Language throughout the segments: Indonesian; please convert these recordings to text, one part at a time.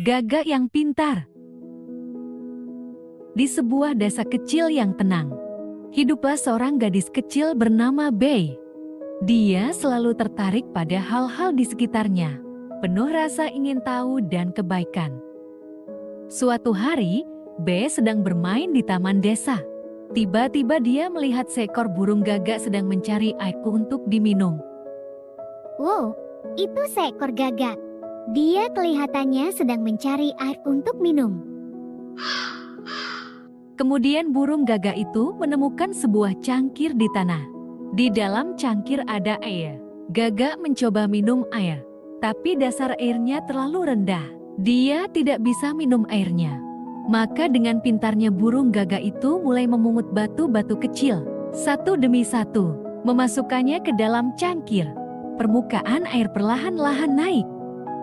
Gagak yang pintar. Di sebuah desa kecil yang tenang, hiduplah seorang gadis kecil bernama Bei. Dia selalu tertarik pada hal-hal di sekitarnya, penuh rasa ingin tahu dan kebaikan. Suatu hari, Bei sedang bermain di taman desa. Tiba-tiba dia melihat seekor burung gagak sedang mencari air untuk diminum. Wow, itu seekor gagak. Dia kelihatannya sedang mencari air untuk minum. Kemudian burung gagak itu menemukan sebuah cangkir di tanah. Di dalam cangkir ada air. Gagak mencoba minum air, tapi dasar airnya terlalu rendah. Dia tidak bisa minum airnya. Maka dengan pintarnya burung gagak itu mulai memungut batu-batu kecil, satu demi satu, memasukkannya ke dalam cangkir. Permukaan air perlahan-lahan naik.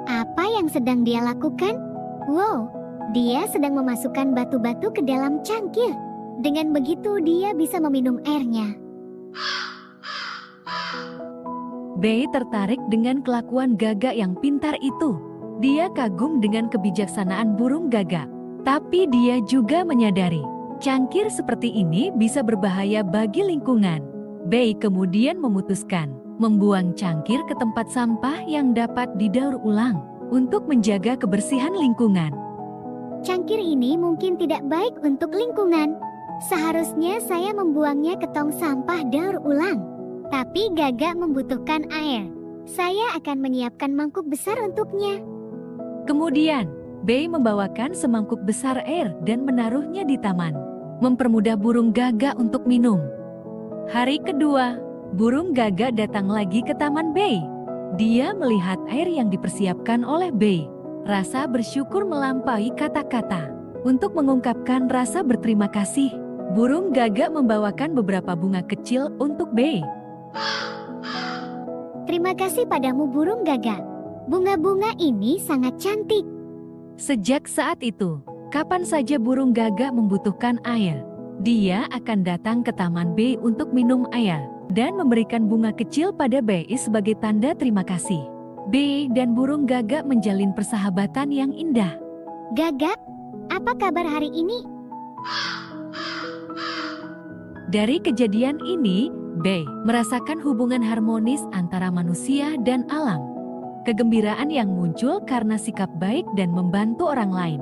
Apa yang sedang dia lakukan? Wow, dia sedang memasukkan batu-batu ke dalam cangkir. Dengan begitu dia bisa meminum airnya. Bei tertarik dengan kelakuan gagak yang pintar itu. Dia kagum dengan kebijaksanaan burung gagak. Tapi dia juga menyadari, cangkir seperti ini bisa berbahaya bagi lingkungan. Bei kemudian memutuskan membuang cangkir ke tempat sampah yang dapat didaur ulang untuk menjaga kebersihan lingkungan. Cangkir ini mungkin tidak baik untuk lingkungan. Seharusnya saya membuangnya ke tong sampah daur ulang. Tapi gagak membutuhkan air. Saya akan menyiapkan mangkuk besar untuknya. Kemudian, Bei membawakan semangkuk besar air dan menaruhnya di taman, mempermudah burung gagak untuk minum. Hari kedua, burung gagak datang lagi ke taman Bei. Dia melihat air yang dipersiapkan oleh Bei. Rasa bersyukur melampaui kata-kata. Untuk mengungkapkan rasa berterima kasih, burung gagak membawakan beberapa bunga kecil untuk Bei. Terima kasih padamu burung gagak. Bunga-bunga ini sangat cantik. Sejak saat itu, kapan saja burung gagak membutuhkan air, dia akan datang ke taman Bei untuk minum air dan memberikan bunga kecil pada Bei sebagai tanda terima kasih. Bei dan burung gagak menjalin persahabatan yang indah. Gagak, apa kabar hari ini? Dari kejadian ini, Bei merasakan hubungan harmonis antara manusia dan alam. Kegembiraan yang muncul karena sikap baik dan membantu orang lain.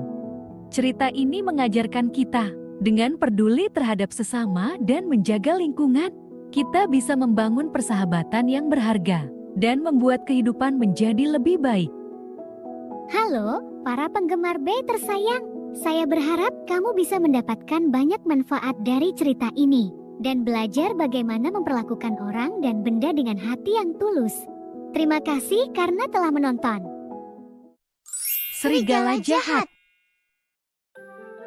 Cerita ini mengajarkan kita, dengan peduli terhadap sesama dan menjaga lingkungan, kita bisa membangun persahabatan yang berharga dan membuat kehidupan menjadi lebih baik. Halo, para penggemar Bei tersayang. Saya berharap kamu bisa mendapatkan banyak manfaat dari cerita ini dan belajar bagaimana memperlakukan orang dan benda dengan hati yang tulus. Terima kasih karena telah menonton. Serigala Jahat.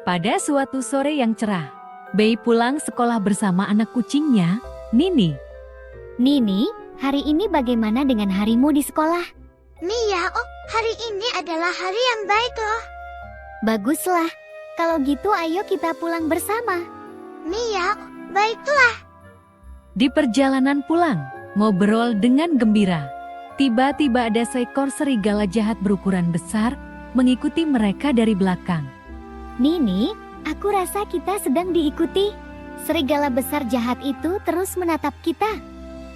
Pada suatu sore yang cerah, Bei pulang sekolah bersama anak kucingnya, Nini. Nini, hari ini bagaimana dengan harimu di sekolah? Miao, hari ini adalah hari yang baik loh. Baguslah, kalau gitu ayo kita pulang bersama. Miao, baiklah. Di perjalanan pulang, ngobrol dengan gembira. Tiba-tiba ada seekor serigala jahat berukuran besar mengikuti mereka dari belakang. Nini, aku rasa kita sedang diikuti. Serigala besar jahat itu terus menatap kita.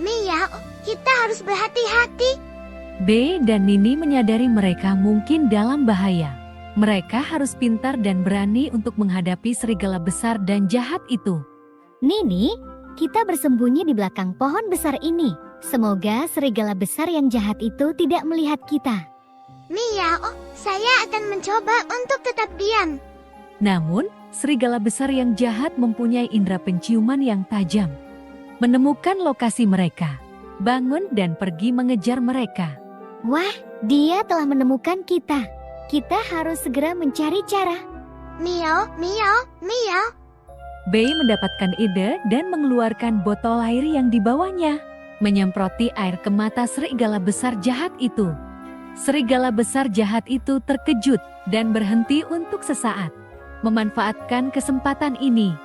Miao, kita harus berhati-hati. Bei dan Nini menyadari mereka mungkin dalam bahaya. Mereka harus pintar dan berani untuk menghadapi serigala besar dan jahat itu. Nini, kita bersembunyi di belakang pohon besar ini. Semoga serigala besar yang jahat itu tidak melihat kita. Miao, saya akan mencoba untuk tetap diam. Namun, serigala besar yang jahat mempunyai indera penciuman yang tajam. Menemukan lokasi mereka, bangun dan pergi mengejar mereka. Wah, dia telah menemukan kita. Kita harus segera mencari cara. Miao, Miao, Miao. Bei mendapatkan ide dan mengeluarkan botol air yang dibawanya, menyemproti air ke mata serigala besar jahat itu. Serigala besar jahat itu terkejut dan berhenti untuk sesaat. Memanfaatkan kesempatan ini,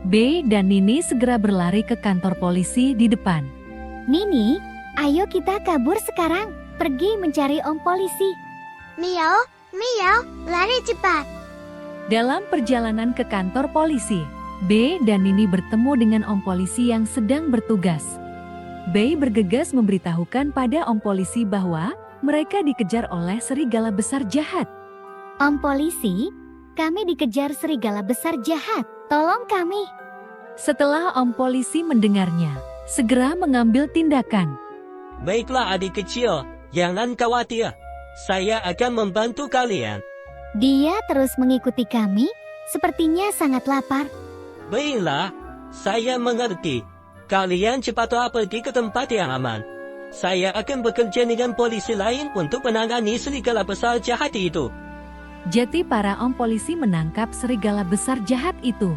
Bei dan Nini segera berlari ke kantor polisi di depan. Nini, ayo kita kabur sekarang. Pergi mencari om polisi. Miao, Miau, lari cepat. Dalam perjalanan ke kantor polisi, Bei dan Nini bertemu dengan Om Polisi yang sedang bertugas. Bei bergegas memberitahukan pada Om Polisi bahwa mereka dikejar oleh serigala besar jahat. Om Polisi, kami dikejar serigala besar jahat. Tolong kami. Setelah Om Polisi mendengarnya, segera mengambil tindakan. Baiklah adik kecil, jangan khawatir. Saya akan membantu kalian. Dia terus mengikuti kami, sepertinya sangat lapar. Baiklah, saya mengerti. Kalian cepatlah pergi ke tempat yang aman. Saya akan bekerja dengan polisi lain untuk menangani serigala besar jahat itu. Jadi para Om Polisi menangkap serigala besar jahat itu.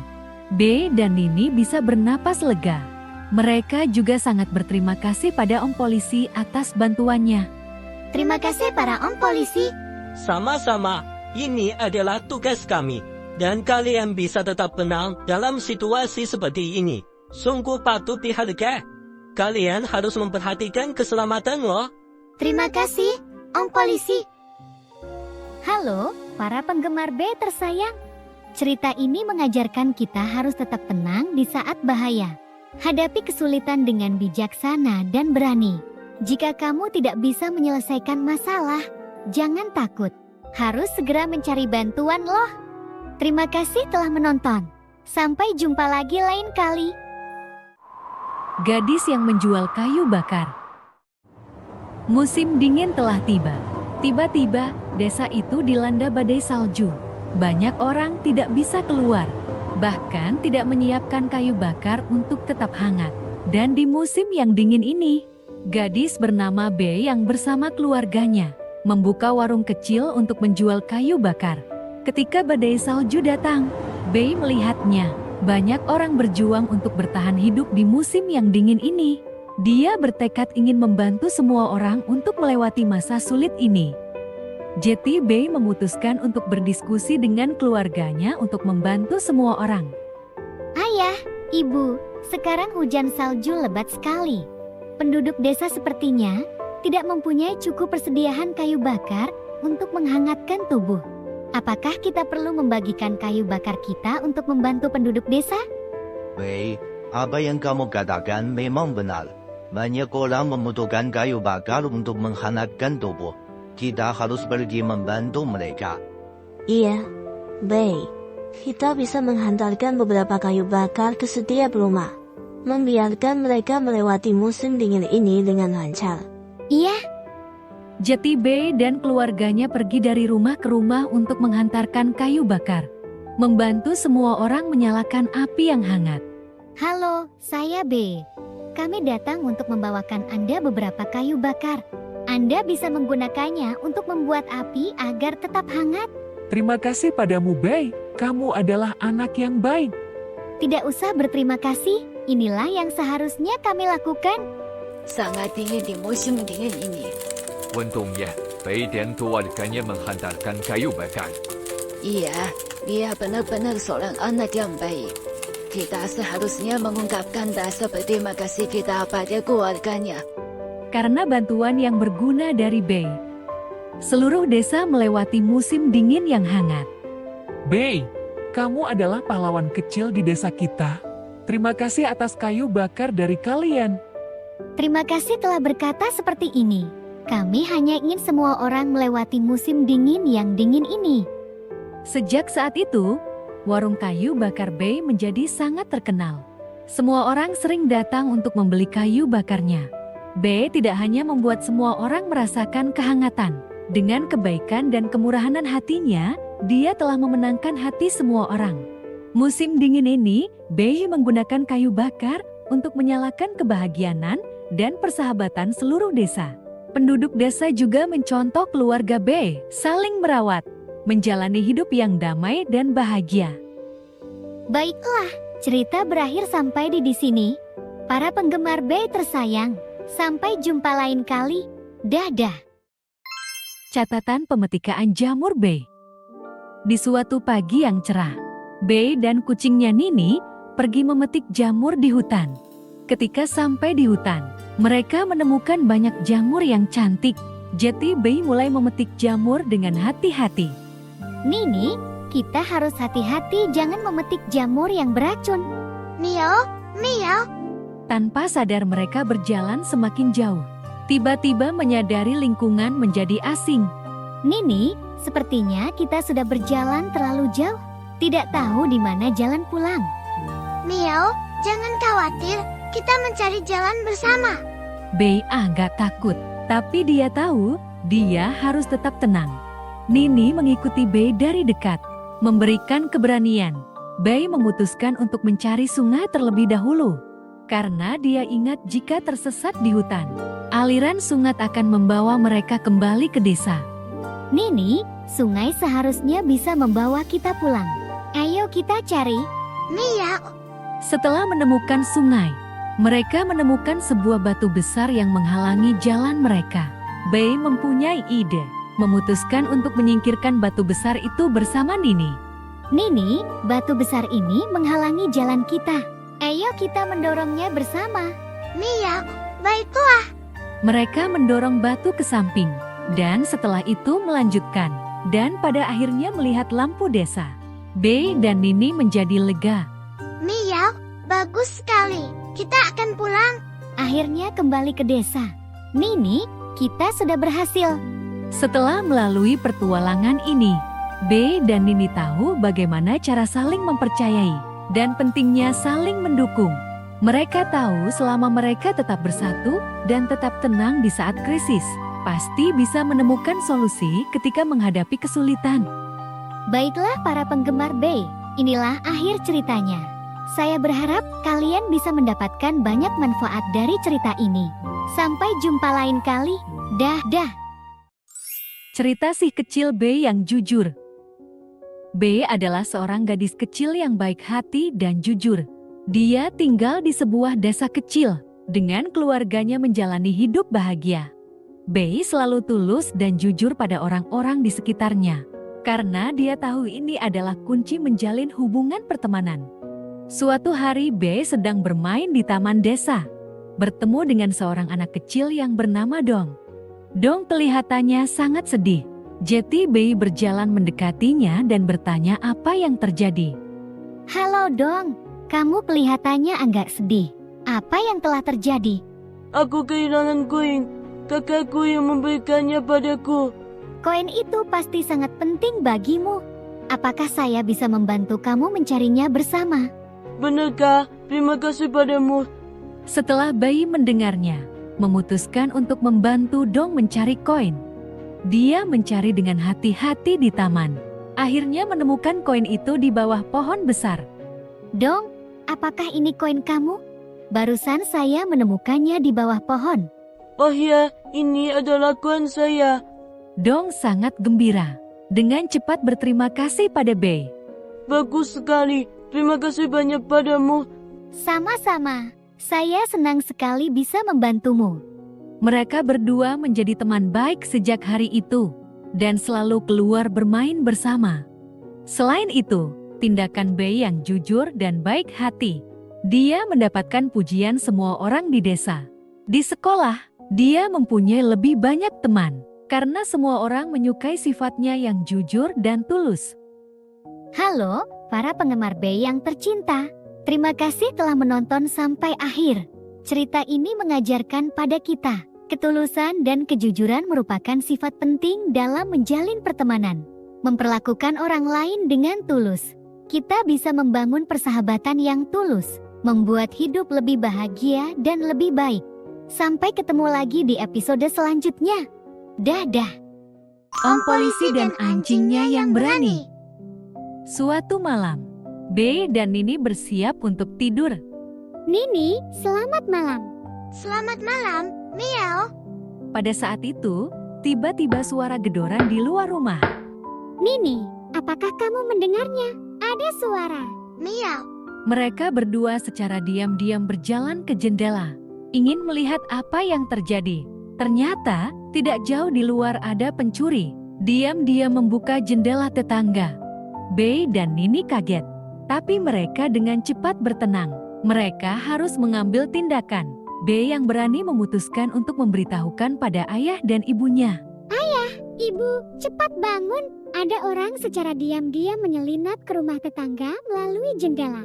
Bei dan Nini bisa bernapas lega. Mereka juga sangat berterima kasih pada Om Polisi atas bantuannya. Terima kasih para Om Polisi. Sama-sama, ini adalah tugas kami. Dan kalian bisa tetap tenang dalam situasi seperti ini. Sungguh patut dihargai. Kalian harus memperhatikan keselamatan loh. Terima kasih, Om Polisi. Halo, para penggemar B tersayang. Cerita ini mengajarkan kita harus tetap tenang di saat bahaya. Hadapi kesulitan dengan bijaksana dan berani. Jika kamu tidak bisa menyelesaikan masalah, jangan takut. Harus segera mencari bantuan loh. Terima kasih telah menonton. Sampai jumpa lagi lain kali. Gadis yang menjual kayu bakar. Musim dingin telah tiba. Tiba-tiba, desa itu dilanda badai salju. Banyak orang tidak bisa keluar, bahkan tidak menyiapkan kayu bakar untuk tetap hangat. Dan di musim yang dingin ini, gadis bernama Bei yang bersama keluarganya membuka warung kecil untuk menjual kayu bakar. Ketika badai salju datang, Bei melihatnya. Banyak orang berjuang untuk bertahan hidup di musim yang dingin ini. Dia bertekad ingin membantu semua orang untuk melewati masa sulit ini. Jadi Bei memutuskan untuk berdiskusi dengan keluarganya untuk membantu semua orang. Ayah, Ibu, sekarang hujan salju lebat sekali. Penduduk desa sepertinya tidak mempunyai cukup persediaan kayu bakar untuk menghangatkan tubuh. Apakah kita perlu membagikan kayu bakar kita untuk membantu penduduk desa? Wei, apa yang kamu katakan memang benar. Banyak orang membutuhkan kayu bakar untuk menghangatkan tubuh. Kita harus pergi membantu mereka. Iya, Bei. Kita bisa menghantarkan beberapa kayu bakar ke setiap rumah. Membiarkan mereka melewati musim dingin ini dengan lancar. Iya. Jadi Bei dan keluarganya pergi dari rumah ke rumah untuk menghantarkan kayu bakar. Membantu semua orang menyalakan api yang hangat. Halo, saya B. Kami datang untuk membawakan Anda beberapa kayu bakar. Anda bisa menggunakannya untuk membuat api agar tetap hangat. Terima kasih padamu, Bei. Kamu adalah anak yang baik. Tidak usah berterima kasih, inilah yang seharusnya kami lakukan. Sangat dingin di musim dingin ini. Untungnya, Bei dan keluarganya menghantarkan kayu bakar. Iya, dia benar-benar seorang anak yang baik. Kita seharusnya mengungkapkan rasa berterima kasih kita pada keluarganya. Karena bantuan yang berguna dari Bei, seluruh desa melewati musim dingin yang hangat. Bei, kamu adalah pahlawan kecil di desa kita. Terima kasih atas kayu bakar dari kalian. Terima kasih telah berkata seperti ini. Kami hanya ingin semua orang melewati musim dingin yang dingin ini. Sejak saat itu, warung kayu bakar Bei menjadi sangat terkenal. Semua orang sering datang untuk membeli kayu bakarnya. Bei tidak hanya membuat semua orang merasakan kehangatan. Dengan kebaikan dan kemurahan hatinya, dia telah memenangkan hati semua orang. Musim dingin ini, Bei menggunakan kayu bakar untuk menyalakan kebahagiaan dan persahabatan seluruh desa. Penduduk desa juga mencontoh keluarga Bei saling merawat, menjalani hidup yang damai dan bahagia. Baiklah, cerita berakhir sampai di sini. Para penggemar Bei tersayang, sampai jumpa lain kali. Dadah. Catatan pemetikaan jamur Bei. Di suatu pagi yang cerah, Bei dan kucingnya Nini pergi memetik jamur di hutan. Ketika sampai di hutan, mereka menemukan banyak jamur yang cantik. Jadi Bei mulai memetik jamur dengan hati-hati. Nini, kita harus hati-hati jangan memetik jamur yang beracun. Mio, Mio, Tanpa sadar mereka berjalan semakin jauh. Tiba-tiba menyadari lingkungan menjadi asing. Nini, sepertinya kita sudah berjalan terlalu jauh. Tidak tahu di mana jalan pulang. Mio, jangan khawatir, kita mencari jalan bersama. Bei agak takut, tapi dia tahu dia harus tetap tenang. Nini mengikuti Bei dari dekat, memberikan keberanian. Bei memutuskan untuk mencari sungai terlebih dahulu. Karena dia ingat jika tersesat di hutan, aliran sungai akan membawa mereka kembali ke desa. Nini, sungai seharusnya bisa membawa kita pulang. Ayo kita cari. Mio, Setelah menemukan sungai, mereka menemukan sebuah batu besar yang menghalangi jalan mereka. Bei mempunyai ide, memutuskan untuk menyingkirkan batu besar itu bersama Nini. Nini, batu besar ini menghalangi jalan kita. Ayo kita mendorongnya bersama. Mio, baiklah. Mereka mendorong batu ke samping, dan setelah itu melanjutkan, dan pada akhirnya melihat lampu desa. Bei dan Nini menjadi lega. Mio, bagus sekali. Kita akan pulang. Akhirnya kembali ke desa. Nini, kita sudah berhasil. Setelah melalui pertualangan ini, Bei dan Nini tahu bagaimana cara saling mempercayai dan pentingnya saling mendukung. Mereka tahu selama mereka tetap bersatu dan tetap tenang di saat krisis, pasti bisa menemukan solusi ketika menghadapi kesulitan. Baiklah para penggemar Bei, inilah akhir ceritanya. Saya berharap kalian bisa mendapatkan banyak manfaat dari cerita ini. Sampai jumpa lain kali. Dah. Cerita si kecil Bei yang jujur. Bei adalah seorang gadis kecil yang baik hati dan jujur. Dia tinggal di sebuah desa kecil, dengan keluarganya menjalani hidup bahagia. Bei selalu tulus dan jujur pada orang-orang di sekitarnya, karena dia tahu ini adalah kunci menjalin hubungan pertemanan. Suatu hari Bei sedang bermain di taman desa, bertemu dengan seorang anak kecil yang bernama Dong. Dong kelihatannya sangat sedih. Jadi Bei berjalan mendekatinya dan bertanya apa yang terjadi. Halo Dong, kamu kelihatannya agak sedih. Apa yang telah terjadi? Aku kehilangan koin. Kakakku yang memberikannya padaku. Koin itu pasti sangat penting bagimu. Apakah saya bisa membantu kamu mencarinya bersama? Benarkah? Terima kasih padamu. Setelah Bei mendengarnya, memutuskan untuk membantu Dong mencari koin. Dia mencari dengan hati-hati di taman. Akhirnya menemukan koin itu di bawah pohon besar. Dong, apakah ini koin kamu? Barusan saya menemukannya di bawah pohon. Oh ya, ini adalah koin saya. Dong sangat gembira. Dengan cepat berterima kasih pada Bei. Bagus sekali. Terima kasih banyak padamu. Sama-sama. Saya senang sekali bisa membantumu. Mereka berdua menjadi teman baik sejak hari itu, dan selalu keluar bermain bersama. Selain itu, tindakan Bei yang jujur dan baik hati, dia mendapatkan pujian semua orang di desa. Di sekolah, dia mempunyai lebih banyak teman, karena semua orang menyukai sifatnya yang jujur dan tulus. Halo, para penggemar Bei yang tercinta. Terima kasih telah menonton sampai akhir. Cerita ini mengajarkan pada kita, ketulusan dan kejujuran merupakan sifat penting dalam menjalin pertemanan. Memperlakukan orang lain dengan tulus. Kita bisa membangun persahabatan yang tulus, membuat hidup lebih bahagia dan lebih baik. Sampai ketemu lagi di episode selanjutnya. Dadah. Om Polisi dan Anjingnya yang Berani. Suatu malam, Bei dan Nini bersiap untuk tidur. Nini, selamat malam. Selamat malam, Mio. Pada saat itu, tiba-tiba suara gedoran di luar rumah. Nini, apakah kamu mendengarnya? Ada suara. Mio, Mereka berdua secara diam-diam berjalan ke jendela, ingin melihat apa yang terjadi. Ternyata, tidak jauh di luar ada pencuri. Diam-diam membuka jendela tetangga. Bei dan Nini kaget, tapi mereka dengan cepat bertenang. Mereka harus mengambil tindakan. Bei yang berani memutuskan untuk memberitahukan pada ayah dan ibunya. Ayah, ibu, cepat bangun. Ada orang secara diam-diam menyelinap ke rumah tetangga melalui jendela.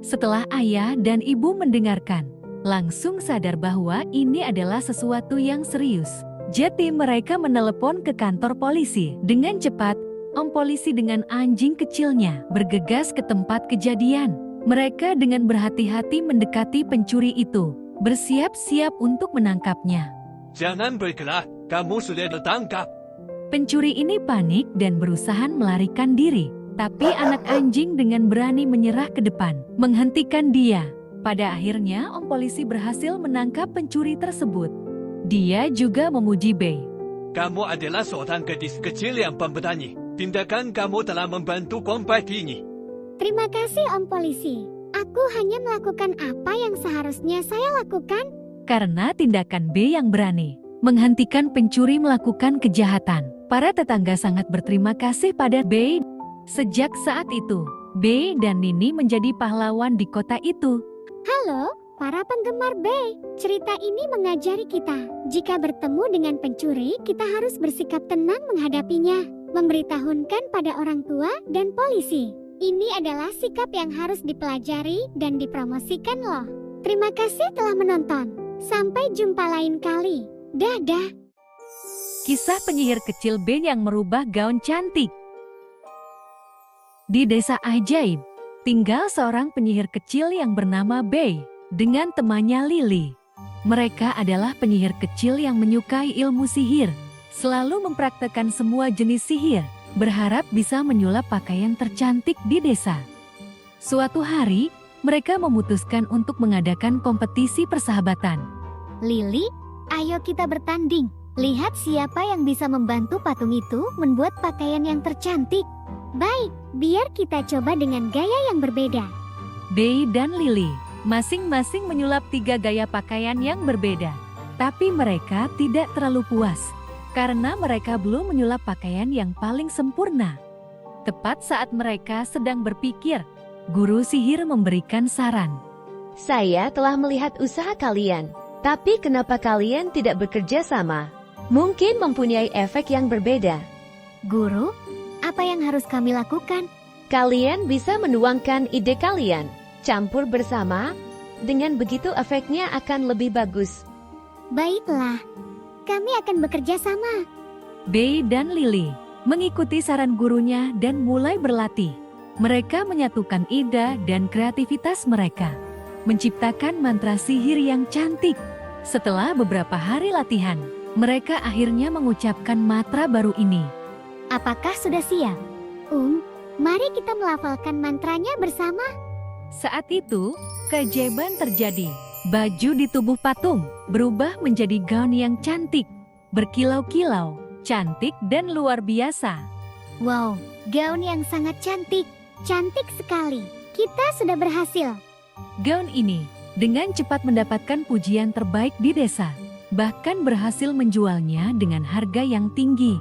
Setelah ayah dan ibu mendengarkan, langsung sadar bahwa ini adalah sesuatu yang serius. Jadi mereka menelepon ke kantor polisi. Dengan cepat, om polisi dengan anjing kecilnya bergegas ke tempat kejadian. Mereka dengan berhati-hati mendekati pencuri itu, bersiap-siap untuk menangkapnya. Jangan bergerak, kamu sudah tertangkap. Pencuri ini panik dan berusaha melarikan diri. Tapi anak anjing dengan berani menyerah ke depan, menghentikan dia. Pada akhirnya, om polisi berhasil menangkap pencuri tersebut. Dia juga memuji Bei. Kamu adalah seorang gadis kecil yang pemberani. Tindakan kamu telah membantu komplek ini. Terima kasih om polisi. Aku hanya melakukan apa yang seharusnya saya lakukan. Karena tindakan Bei yang berani menghentikan pencuri melakukan kejahatan, para tetangga sangat berterima kasih pada Bei. Sejak saat itu, Bei dan Nini menjadi pahlawan di kota itu. Halo, para penggemar Bei. Cerita ini mengajari kita, jika bertemu dengan pencuri, kita harus bersikap tenang menghadapinya, memberitahukan pada orang tua dan polisi. Ini adalah sikap yang harus dipelajari dan dipromosikan loh. Terima kasih telah menonton. Sampai jumpa lain kali. Dadah. Kisah penyihir kecil Bei yang merubah gaun cantik. Di desa ajaib, tinggal seorang penyihir kecil yang bernama Bei dengan temannya Lily. Mereka adalah penyihir kecil yang menyukai ilmu sihir, selalu mempraktekkan semua jenis sihir, berharap bisa menyulap pakaian tercantik di desa. Suatu hari, mereka memutuskan untuk mengadakan kompetisi persahabatan. Lily, ayo kita bertanding. Lihat siapa yang bisa membantu patung itu membuat pakaian yang tercantik. Baik, biar kita coba dengan gaya yang berbeda. Bei dan Lily masing-masing menyulap 3 gaya pakaian yang berbeda. Tapi mereka tidak terlalu puas, karena mereka belum menyulap pakaian yang paling sempurna. Tepat saat mereka sedang berpikir, guru sihir memberikan saran. Saya telah melihat usaha kalian, tapi kenapa kalian tidak bekerja sama? Mungkin mempunyai efek yang berbeda. Guru, apa yang harus kami lakukan? Kalian bisa menuangkan ide kalian, campur bersama, dengan begitu efeknya akan lebih bagus. Baiklah, kami akan bekerja sama. Bei dan Lily mengikuti saran gurunya dan mulai berlatih. Mereka menyatukan ide dan kreativitas mereka, menciptakan mantra sihir yang cantik. Setelah beberapa hari latihan, mereka akhirnya mengucapkan mantra baru ini. Apakah sudah siap? Mari kita melafalkan mantranya bersama. Saat itu, keajaiban terjadi. Baju di tubuh patung berubah menjadi gaun yang cantik, berkilau-kilau, cantik dan luar biasa. Wow, gaun yang sangat cantik. Cantik sekali. Kita sudah berhasil. Gaun ini dengan cepat mendapatkan pujian terbaik di desa. Bahkan berhasil menjualnya dengan harga yang tinggi.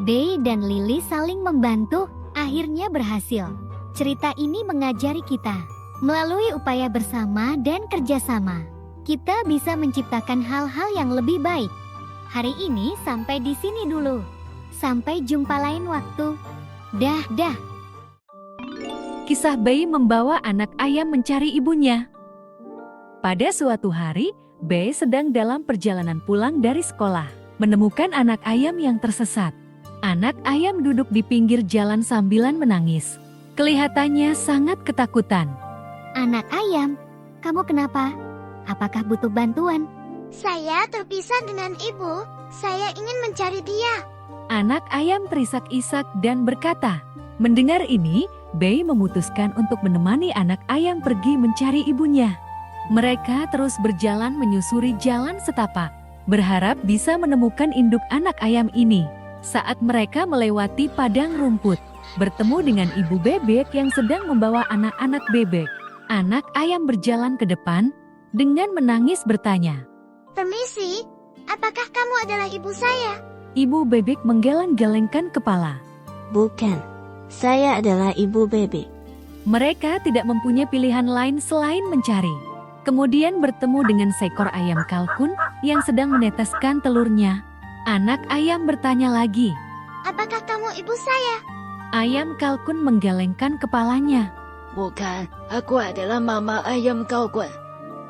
Bei dan Lily saling membantu, akhirnya berhasil. Cerita ini mengajari kita, melalui upaya bersama dan kerjasama, kita bisa menciptakan hal-hal yang lebih baik. Hari ini sampai di sini dulu. Sampai jumpa lain waktu. Dah. Kisah Bei membawa anak ayam mencari ibunya. Pada suatu hari, Bei sedang dalam perjalanan pulang dari sekolah, menemukan anak ayam yang tersesat. Anak ayam duduk di pinggir jalan sambilan menangis. Kelihatannya sangat ketakutan. Anak ayam, kamu kenapa? Apakah butuh bantuan? Saya terpisah dengan ibu. Saya ingin mencari dia. Anak ayam terisak-isak dan berkata. Mendengar ini, Bei memutuskan untuk menemani anak ayam pergi mencari ibunya. Mereka terus berjalan menyusuri jalan setapak, berharap bisa menemukan induk anak ayam ini. Saat mereka melewati padang rumput, bertemu dengan ibu bebek yang sedang membawa anak-anak bebek. Anak ayam berjalan ke depan dengan menangis bertanya, Permisi, apakah kamu adalah ibu saya? Ibu bebek menggeleng-gelengkan kepala. Bukan, saya adalah ibu bebek. Mereka tidak mempunyai pilihan lain selain mencari. Kemudian bertemu dengan seekor ayam kalkun yang sedang menetaskan telurnya. Anak ayam bertanya lagi. Apakah kamu ibu saya? Ayam kalkun menggelengkan kepalanya. Bukan, aku adalah mama ayam kalkun.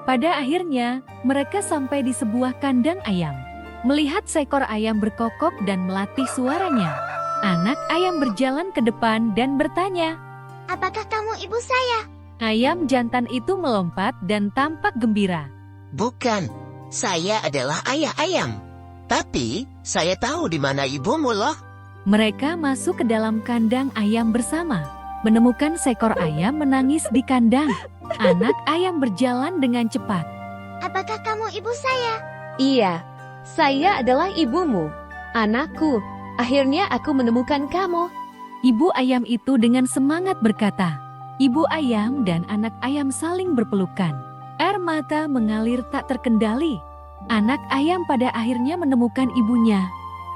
Pada akhirnya, mereka sampai di sebuah kandang ayam. Melihat seekor ayam berkokok dan melatih suaranya, anak ayam berjalan ke depan dan bertanya. Apakah kamu ibu saya? Ayam jantan itu melompat dan tampak gembira. Bukan, saya adalah ayah ayam. Tapi, saya tahu di mana ibumu loh. Mereka masuk ke dalam kandang ayam bersama. Menemukan seekor ayam menangis di kandang. Anak ayam berjalan dengan cepat. Apakah kamu ibu saya? Iya, saya adalah ibumu. Anakku, akhirnya aku menemukan kamu. Ibu ayam itu dengan semangat berkata. Ibu ayam dan anak ayam saling berpelukan. Air mata mengalir tak terkendali. Anak ayam pada akhirnya menemukan ibunya.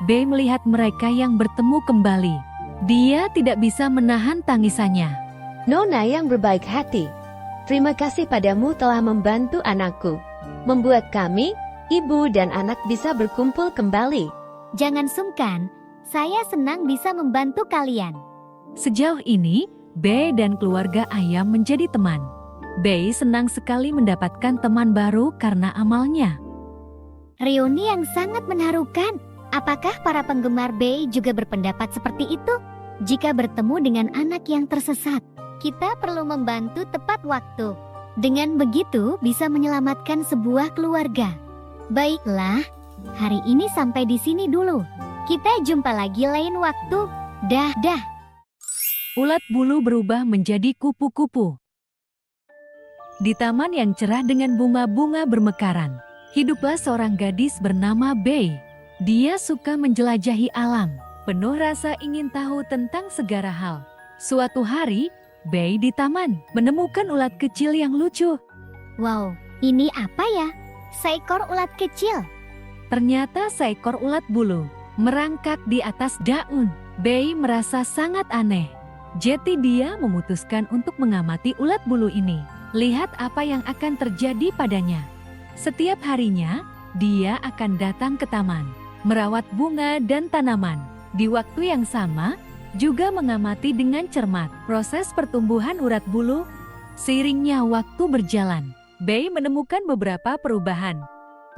B melihat mereka yang bertemu kembali. Dia tidak bisa menahan tangisannya. Nona yang berbaik hati, terima kasih padamu telah membantu anakku. Membuat kami, ibu dan anak bisa berkumpul kembali. Jangan sungkan, saya senang bisa membantu kalian. Sejauh ini, B dan keluarga ayam menjadi teman. B senang sekali mendapatkan teman baru karena amalnya. Reuni yang sangat mengharukan. Apakah para penggemar B juga berpendapat seperti itu? Jika bertemu dengan anak yang tersesat, kita perlu membantu tepat waktu. Dengan begitu bisa menyelamatkan sebuah keluarga. Baiklah, hari ini sampai di sini dulu. Kita jumpa lagi lain waktu. Dah. Ulat bulu berubah menjadi kupu-kupu. Di taman yang cerah dengan bunga-bunga bermekaran, hiduplah seorang gadis bernama Bei. Dia suka menjelajahi alam, penuh rasa ingin tahu tentang segala hal. Suatu hari, Bei di taman menemukan ulat kecil yang lucu. Wow, ini apa ya? Seekor ulat kecil. Ternyata seekor ulat bulu merangkak di atas daun. Bei merasa sangat aneh. Jadi dia memutuskan untuk mengamati ulat bulu ini. Lihat apa yang akan terjadi padanya. Setiap harinya, dia akan datang ke taman, merawat bunga dan tanaman. Di waktu yang sama, juga mengamati dengan cermat proses pertumbuhan ulat bulu. Seiringnya waktu berjalan, Bei menemukan beberapa perubahan.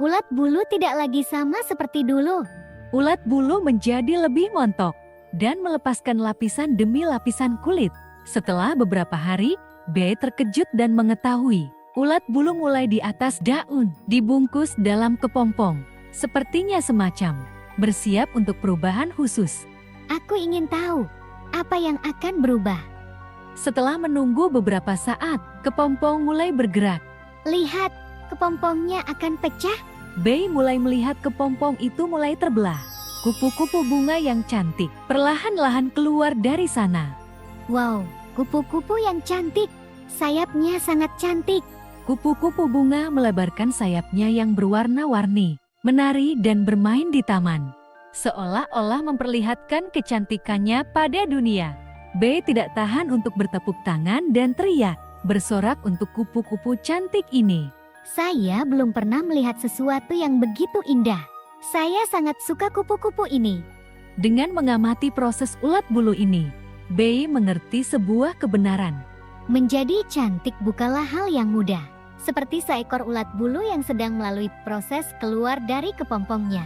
Ulat bulu tidak lagi sama seperti dulu. Ulat bulu menjadi lebih montok dan melepaskan lapisan demi lapisan kulit. Setelah beberapa hari, Bei terkejut dan mengetahui ulat bulu mulai di atas daun, dibungkus dalam kepompong. Sepertinya semacam bersiap untuk perubahan khusus. Aku ingin tahu apa yang akan berubah. Setelah menunggu beberapa saat, kepompong mulai bergerak. Lihat, kepompongnya akan pecah. Bei mulai melihat kepompong itu mulai terbelah. Kupu-kupu bunga yang cantik perlahan-lahan keluar dari sana. Wow, kupu-kupu yang cantik. Sayapnya sangat cantik. Kupu-kupu bunga melebarkan sayapnya yang berwarna-warni, menari dan bermain di taman. Seolah-olah memperlihatkan kecantikannya pada dunia. Bei tidak tahan untuk bertepuk tangan dan teriak, bersorak untuk kupu-kupu cantik ini. Saya belum pernah melihat sesuatu yang begitu indah. Saya sangat suka kupu-kupu ini. Dengan mengamati proses ulat bulu ini, Bei mengerti sebuah kebenaran. Menjadi cantik bukanlah hal yang mudah. Seperti seekor ulat bulu yang sedang melalui proses keluar dari kepompongnya.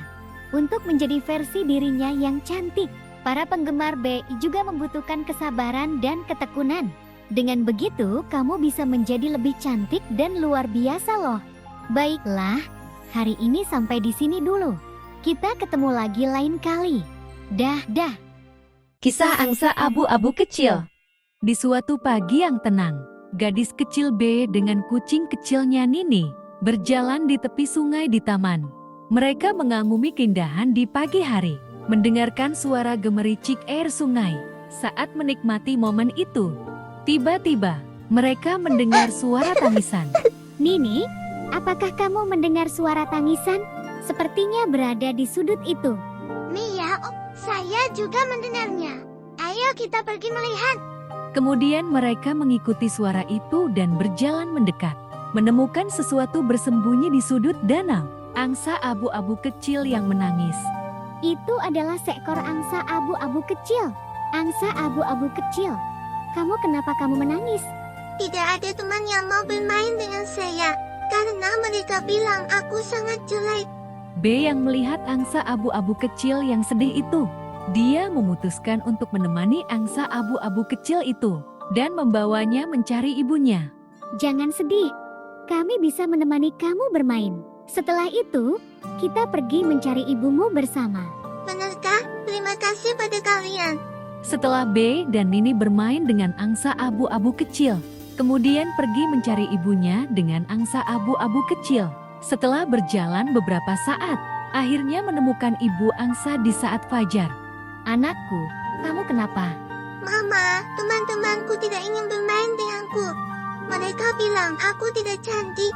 Untuk menjadi versi dirinya yang cantik, para penggemar B juga membutuhkan kesabaran dan ketekunan. Dengan begitu, kamu bisa menjadi lebih cantik dan luar biasa loh. Baiklah, hari ini sampai di sini dulu. Kita ketemu lagi lain kali. Dah. Kisah angsa abu-abu kecil. Di suatu pagi yang tenang, gadis kecil B dengan kucing kecilnya Nini berjalan di tepi sungai di taman. Mereka mengagumi keindahan di pagi hari, mendengarkan suara gemericik air sungai. Saat menikmati momen itu, tiba-tiba mereka mendengar suara tangisan. Nini, apakah kamu mendengar suara tangisan? Sepertinya berada di sudut itu. Miau, saya juga mendengarnya. Ayo kita pergi melihat. Kemudian mereka mengikuti suara itu dan berjalan mendekat, menemukan sesuatu bersembunyi di sudut danau. Angsa abu-abu kecil yang menangis. Itu adalah seekor angsa abu-abu kecil. Angsa abu-abu kecil. Kenapa kamu menangis? Tidak ada teman yang mau bermain dengan saya. Karena mereka bilang aku sangat jelek. B yang melihat angsa abu-abu kecil yang sedih itu. Dia memutuskan untuk menemani angsa abu-abu kecil itu dan membawanya mencari ibunya. Jangan sedih. Kami bisa menemani kamu bermain. Setelah itu, kita pergi mencari ibumu bersama. Benarkah? Terima kasih pada kalian. Setelah B dan Nini bermain dengan angsa abu-abu kecil, kemudian pergi mencari ibunya dengan angsa abu-abu kecil. Setelah berjalan beberapa saat, akhirnya menemukan ibu angsa di saat fajar. Anakku, kamu kenapa? Mama, teman-temanku tidak ingin bermain denganku. Mereka bilang aku tidak cantik.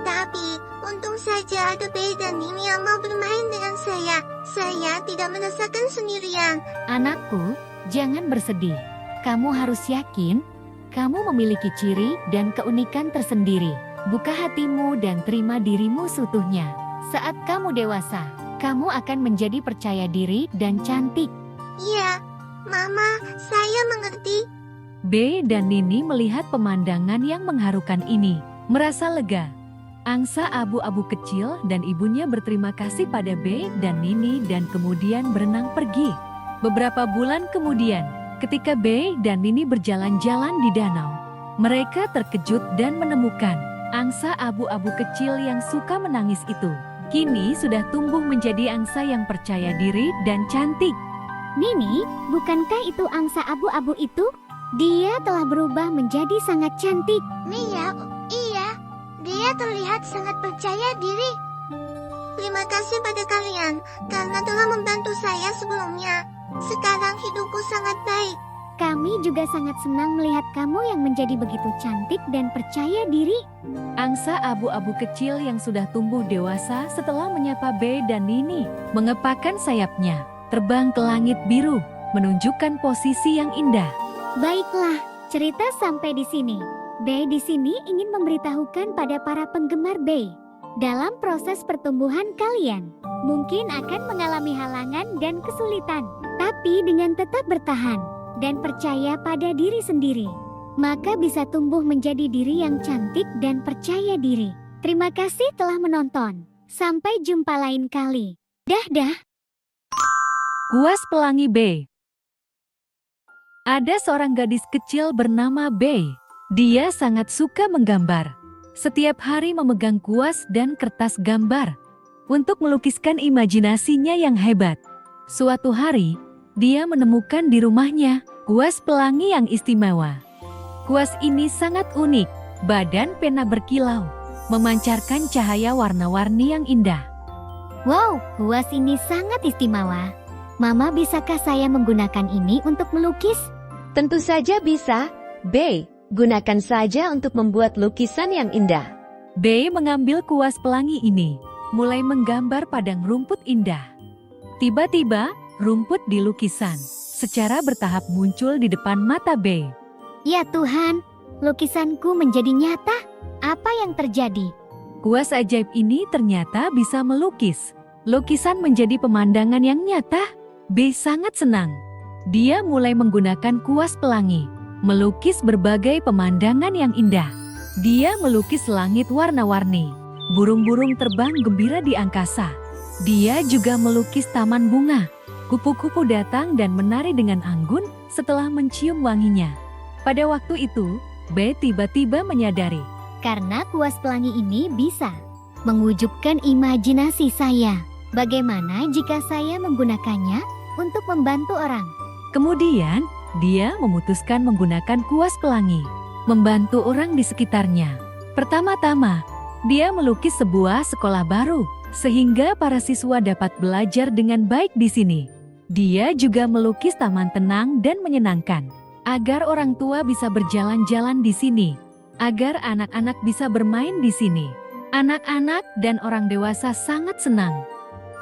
Tapi, untung saja ada B dan Nini yang mau bermain dengan saya. Saya tidak merasakan sendirian. Anakku, jangan bersedih. Kamu harus yakin, kamu memiliki ciri dan keunikan tersendiri. Buka hatimu dan terima dirimu seutuhnya. Saat kamu dewasa, kamu akan menjadi percaya diri dan cantik. Iya, Mama, saya mengerti. B dan Nini melihat pemandangan yang mengharukan ini, merasa lega. Angsa abu-abu kecil dan ibunya berterima kasih pada B dan Nini dan kemudian berenang pergi. Beberapa bulan kemudian, ketika B dan Nini berjalan-jalan di danau, mereka terkejut dan menemukan angsa abu-abu kecil yang suka menangis itu. Kini sudah tumbuh menjadi angsa yang percaya diri dan cantik. Nini, bukankah itu angsa abu-abu itu? Dia telah berubah menjadi sangat cantik. Mia, iya. Dia terlihat sangat percaya diri. Terima kasih pada kalian karena telah membantu saya sebelumnya. Sekarang hidupku sangat baik. Kami juga sangat senang melihat kamu yang menjadi begitu cantik dan percaya diri. Angsa abu-abu kecil yang sudah tumbuh dewasa setelah menyapa B dan Nini, mengepakkan sayapnya, terbang ke langit biru, menunjukkan posisi yang indah. Baiklah, cerita sampai di sini. B di sini ingin memberitahukan pada para penggemar B. Dalam proses pertumbuhan kalian, mungkin akan mengalami halangan dan kesulitan. Tapi dengan tetap bertahan dan percaya pada diri sendiri, maka bisa tumbuh menjadi diri yang cantik dan percaya diri. Terima kasih telah menonton. Sampai jumpa lain kali. Dah. Kuas Pelangi B. Ada seorang gadis kecil bernama B. Dia sangat suka menggambar. Setiap hari memegang kuas dan kertas gambar untuk melukiskan imajinasinya yang hebat. Suatu hari, dia menemukan di rumahnya kuas pelangi yang istimewa. Kuas ini sangat unik, badan pena berkilau, memancarkan cahaya warna-warni yang indah. Wow, kuas ini sangat istimewa. Mama, bisakah saya menggunakan ini untuk melukis? Tentu saja bisa, B. Gunakan saja untuk membuat lukisan yang indah. B mengambil kuas pelangi ini, mulai menggambar padang rumput indah. Tiba-tiba, rumput di lukisan secara bertahap muncul di depan mata B. Ya Tuhan, lukisanku menjadi nyata. Apa yang terjadi? Kuas ajaib ini ternyata bisa melukis. Lukisan menjadi pemandangan yang nyata. B sangat senang. Dia mulai menggunakan kuas pelangi, melukis berbagai pemandangan yang indah. Dia melukis langit warna-warni, burung-burung terbang gembira di angkasa. Dia juga melukis taman bunga. Kupu-kupu datang dan menari dengan anggun setelah mencium wanginya. Pada waktu itu, B tiba-tiba menyadari. Karena kuas pelangi ini bisa mewujudkan imajinasi saya. Bagaimana jika saya menggunakannya untuk membantu orang? Kemudian, dia memutuskan menggunakan kuas pelangi, membantu orang di sekitarnya. Pertama-tama, dia melukis sebuah sekolah baru, sehingga para siswa dapat belajar dengan baik di sini. Dia juga melukis taman tenang dan menyenangkan, agar orang tua bisa berjalan-jalan di sini, agar anak-anak bisa bermain di sini. Anak-anak dan orang dewasa sangat senang.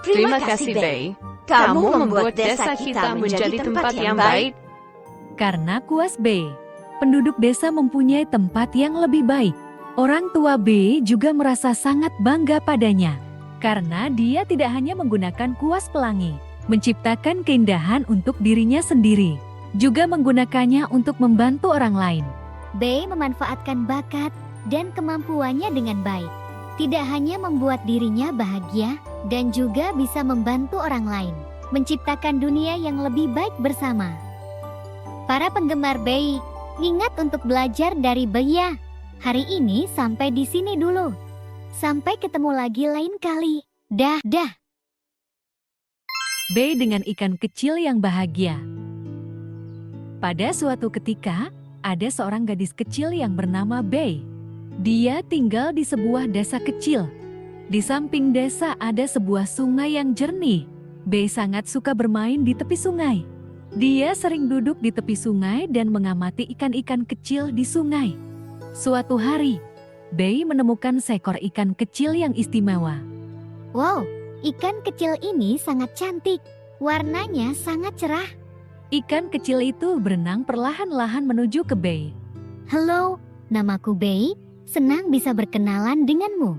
Terima kasih, Bay. Kamu membuat desa kita menjadi tempat yang baik. Karena kuas B, penduduk desa mempunyai tempat yang lebih baik. Orang tua B juga merasa sangat bangga padanya. Karena dia tidak hanya menggunakan kuas pelangi, menciptakan keindahan untuk dirinya sendiri, juga menggunakannya untuk membantu orang lain. Bei memanfaatkan bakat dan kemampuannya dengan baik. Tidak hanya membuat dirinya bahagia, dan juga bisa membantu orang lain, menciptakan dunia yang lebih baik bersama. Para penggemar Bei, ingat untuk belajar dari Bei ya. Hari ini sampai di sini dulu. Sampai ketemu lagi lain kali. Dah. Bei dengan ikan kecil yang bahagia. Pada suatu ketika, ada seorang gadis kecil yang bernama Bei. Dia tinggal di sebuah desa kecil. Di samping desa ada sebuah sungai yang jernih. Bei sangat suka bermain di tepi sungai. Dia sering duduk di tepi sungai dan mengamati ikan-ikan kecil di sungai. Suatu hari, Bei menemukan seekor ikan kecil yang istimewa. Wow, ikan kecil ini sangat cantik. Warnanya sangat cerah. Ikan kecil itu berenang perlahan-lahan menuju ke Bei. Halo, namaku Bei. Senang bisa berkenalan denganmu.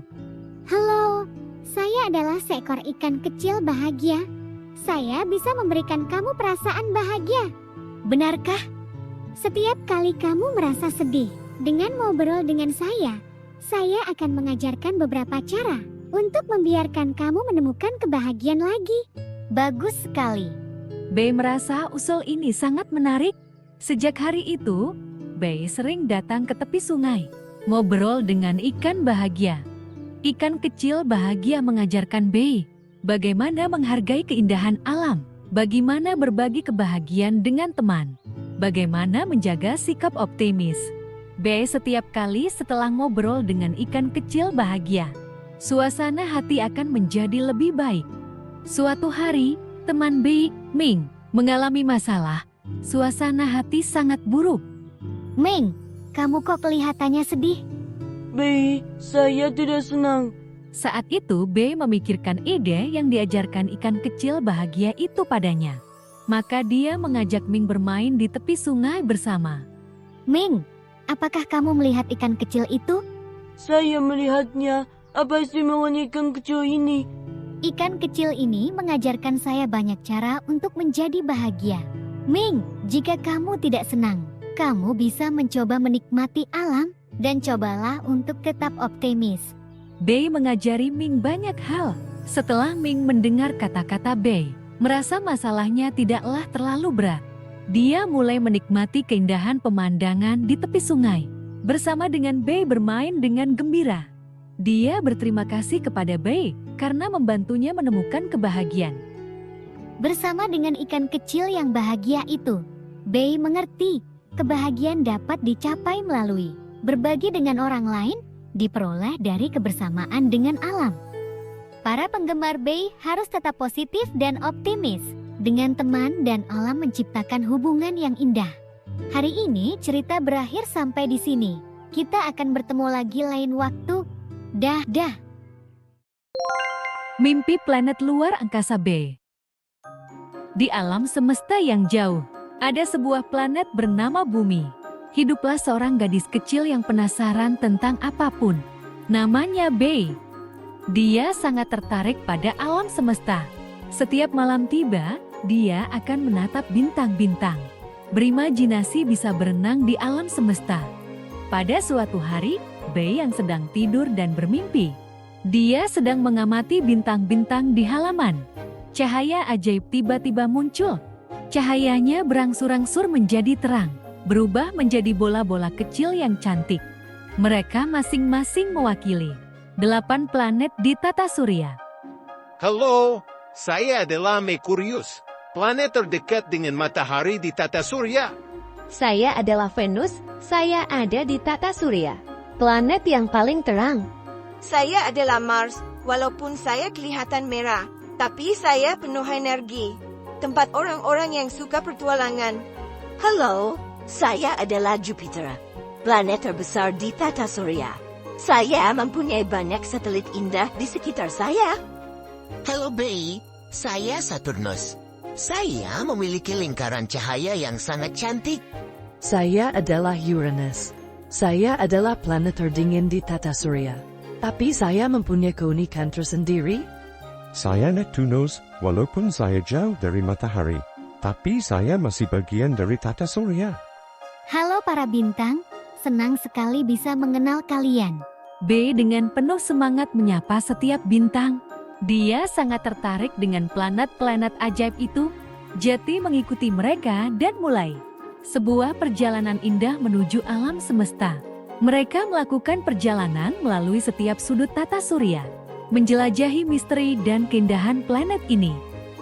Halo, saya adalah seekor ikan kecil bahagia. Saya bisa memberikan kamu perasaan bahagia. Benarkah? Setiap kali kamu merasa sedih, dengan ngobrol dengan saya akan mengajarkan beberapa cara untuk membiarkan kamu menemukan kebahagiaan lagi. Bagus sekali. Bei merasa usul ini sangat menarik. Sejak hari itu, Bei sering datang ke tepi sungai, ngobrol dengan ikan bahagia. Ikan kecil bahagia mengajarkan Bei bagaimana menghargai keindahan alam, bagaimana berbagi kebahagiaan dengan teman, bagaimana menjaga sikap optimis. Bei setiap kali setelah ngobrol dengan ikan kecil bahagia, suasana hati akan menjadi lebih baik. Suatu hari, teman Bei, Ming, mengalami masalah. Suasana hati sangat buruk. Ming, kamu kok kelihatannya sedih? Bei, saya tidak senang. Saat itu Bei memikirkan ide yang diajarkan ikan kecil bahagia itu padanya. Maka dia mengajak Ming bermain di tepi sungai bersama. Ming, apakah kamu melihat ikan kecil itu? Saya melihatnya. Apa istimewanya ikan kecil ini? Ikan kecil ini mengajarkan saya banyak cara untuk menjadi bahagia. Ming, jika kamu tidak senang, kamu bisa mencoba menikmati alam dan cobalah untuk tetap optimis. Bei mengajari Ming banyak hal. Setelah Ming mendengar kata-kata Bei, merasa masalahnya tidaklah terlalu berat. Dia mulai menikmati keindahan pemandangan di tepi sungai. Bersama dengan Bei bermain dengan gembira. Dia berterima kasih kepada Bei karena membantunya menemukan kebahagiaan. Bersama dengan ikan kecil yang bahagia itu, Bei mengerti kebahagiaan dapat dicapai melalui berbagi dengan orang lain, diperoleh dari kebersamaan dengan alam. Para penggemar Bei harus tetap positif dan optimis. Dengan teman dan alam menciptakan hubungan yang indah. Hari ini cerita berakhir sampai di sini. Kita akan bertemu lagi lain waktu. Dah. Mimpi planet luar angkasa Bei. Di alam semesta yang jauh, ada sebuah planet bernama Bumi. Hiduplah seorang gadis kecil yang penasaran tentang apapun. Namanya Bei. Dia sangat tertarik pada alam semesta. Setiap malam tiba, dia akan menatap bintang-bintang. Berimajinasi bisa berenang di alam semesta. Pada suatu hari, Bei yang sedang tidur dan bermimpi. Dia sedang mengamati bintang-bintang di halaman. Cahaya ajaib tiba-tiba muncul. Cahayanya berangsur-angsur menjadi terang, berubah menjadi bola-bola kecil yang cantik. Mereka masing-masing mewakili 8 planet di tata surya. Halo, saya adalah Merkurius, planet terdekat dengan matahari di tata surya. Saya adalah Venus, saya ada di tata surya, planet yang paling terang. Saya adalah Mars, walaupun saya kelihatan merah, tapi saya penuh energi. Tempat orang-orang yang suka pertualangan. Halo, saya adalah Jupiter, planet terbesar di tata surya. Saya mempunyai banyak satelit indah di sekitar saya. Halo Bei, saya Saturnus. Saya memiliki lingkaran cahaya yang sangat cantik. Saya adalah Uranus. Saya adalah planet terdingin di tata surya. Tapi saya mempunyai keunikan tersendiri. Saya Neptunus, walaupun saya jauh dari matahari, tapi saya masih bagian dari tata surya. Halo para bintang, senang sekali bisa mengenal kalian. B dengan penuh semangat menyapa setiap bintang. Dia sangat tertarik dengan planet-planet ajaib itu. Jati mengikuti mereka dan mulai sebuah perjalanan indah menuju alam semesta. Mereka melakukan perjalanan melalui setiap sudut tata surya, menjelajahi misteri dan keindahan planet ini.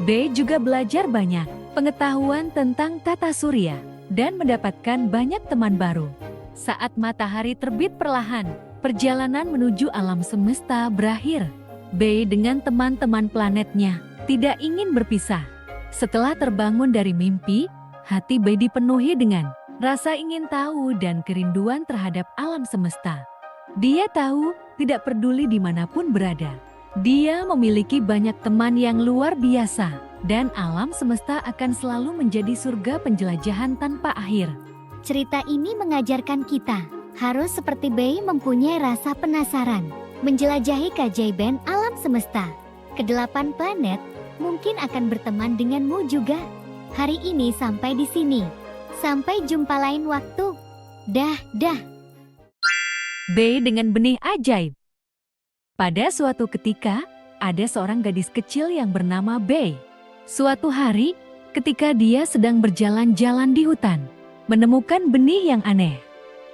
B juga belajar banyak pengetahuan tentang tata surya dan mendapatkan banyak teman baru. Saat matahari terbit perlahan, perjalanan menuju alam semesta berakhir. B dengan teman-teman planetnya tidak ingin berpisah. Setelah terbangun dari mimpi, hati B dipenuhi dengan rasa ingin tahu dan kerinduan terhadap alam semesta. Dia tahu tidak peduli dimanapun berada. Dia memiliki banyak teman yang luar biasa, dan alam semesta akan selalu menjadi surga penjelajahan tanpa akhir. Cerita ini mengajarkan kita harus seperti B mempunyai rasa penasaran, menjelajahi keajaiban alam semesta. Kedelapan planet mungkin akan berteman denganmu juga. Hari ini sampai di sini. Sampai jumpa lain waktu. Dah. B dengan benih ajaib. Pada suatu ketika, ada seorang gadis kecil yang bernama B. Suatu hari, ketika dia sedang berjalan-jalan di hutan, menemukan benih yang aneh.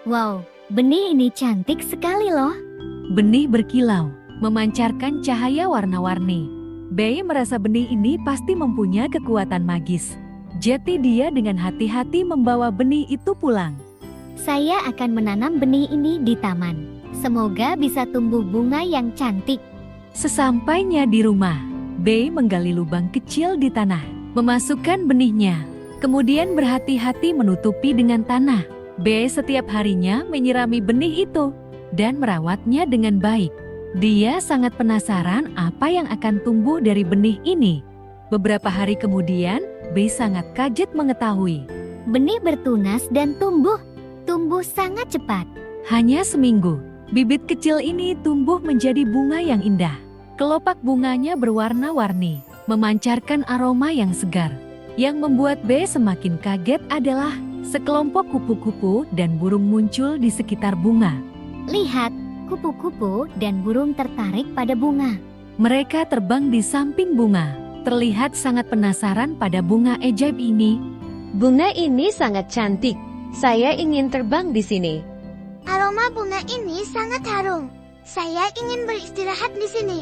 Wow, benih ini cantik sekali loh. Benih berkilau, memancarkan cahaya warna-warni. B merasa benih ini pasti mempunyai kekuatan magis. Jadi dia dengan hati-hati membawa benih itu pulang. Saya akan menanam benih ini di taman. Semoga bisa tumbuh bunga yang cantik. Sesampainya di rumah, B menggali lubang kecil di tanah, memasukkan benihnya, kemudian berhati-hati menutupi dengan tanah. B setiap harinya menyirami benih itu dan merawatnya dengan baik. Dia sangat penasaran apa yang akan tumbuh dari benih ini. Beberapa hari kemudian, B sangat kaget mengetahui benih bertunas dan tumbuh sangat cepat. Hanya seminggu, bibit kecil ini tumbuh menjadi bunga yang indah. Kelopak bunganya berwarna-warni, memancarkan aroma yang segar. Yang membuat B semakin kaget adalah sekelompok kupu-kupu dan burung muncul di sekitar bunga. Lihat, kupu-kupu dan burung tertarik pada bunga. Mereka terbang di samping bunga, terlihat sangat penasaran pada bunga ajaib ini. Bunga ini sangat cantik. Saya ingin terbang di sini. Aroma bunga ini sangat harum. Saya ingin beristirahat di sini.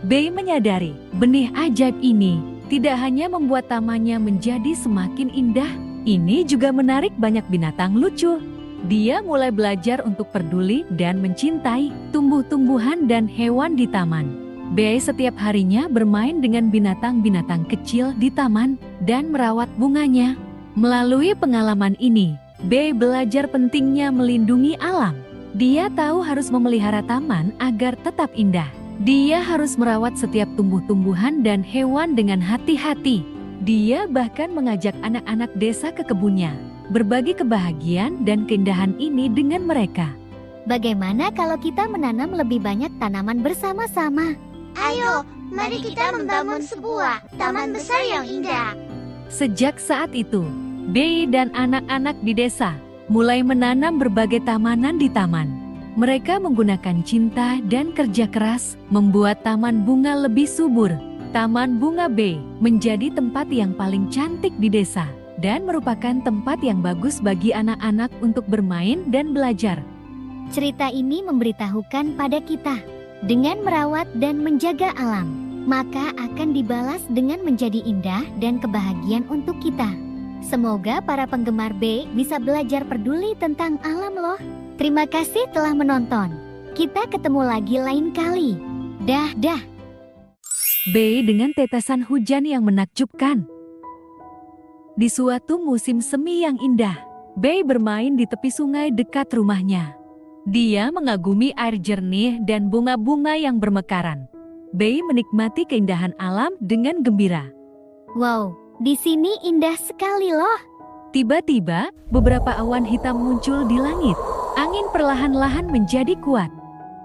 B menyadari benih ajaib ini tidak hanya membuat tamannya menjadi semakin indah, ini juga menarik banyak binatang lucu. Dia mulai belajar untuk peduli dan mencintai tumbuh-tumbuhan dan hewan di taman. B setiap harinya bermain dengan binatang-binatang kecil di taman dan merawat bunganya. Melalui pengalaman ini, B belajar pentingnya melindungi alam. Dia tahu harus memelihara taman agar tetap indah. Dia harus merawat setiap tumbuh-tumbuhan dan hewan dengan hati-hati. Dia bahkan mengajak anak-anak desa ke kebunnya, berbagi kebahagiaan dan keindahan ini dengan mereka. Bagaimana kalau kita menanam lebih banyak tanaman bersama-sama? Ayo, mari kita membangun sebuah taman besar yang indah. Sejak saat itu, B dan anak-anak di desa mulai menanam berbagai tamanan di taman. Mereka menggunakan cinta dan kerja keras membuat taman bunga lebih subur. Taman Bunga B menjadi tempat yang paling cantik di desa dan merupakan tempat yang bagus bagi anak-anak untuk bermain dan belajar. Cerita ini memberitahukan pada kita, dengan merawat dan menjaga alam, maka akan dibalas dengan menjadi indah dan kebahagiaan untuk kita. Semoga para penggemar B bisa belajar peduli tentang alam loh. Terima kasih telah menonton. Kita ketemu lagi lain kali. Dah. B dengan tetesan hujan yang menakjubkan. Di suatu musim semi yang indah, B bermain di tepi sungai dekat rumahnya. Dia mengagumi air jernih dan bunga-bunga yang bermekaran. B menikmati keindahan alam dengan gembira. Wow, di sini indah sekali loh. Tiba-tiba, beberapa awan hitam muncul di langit. Angin perlahan-lahan menjadi kuat.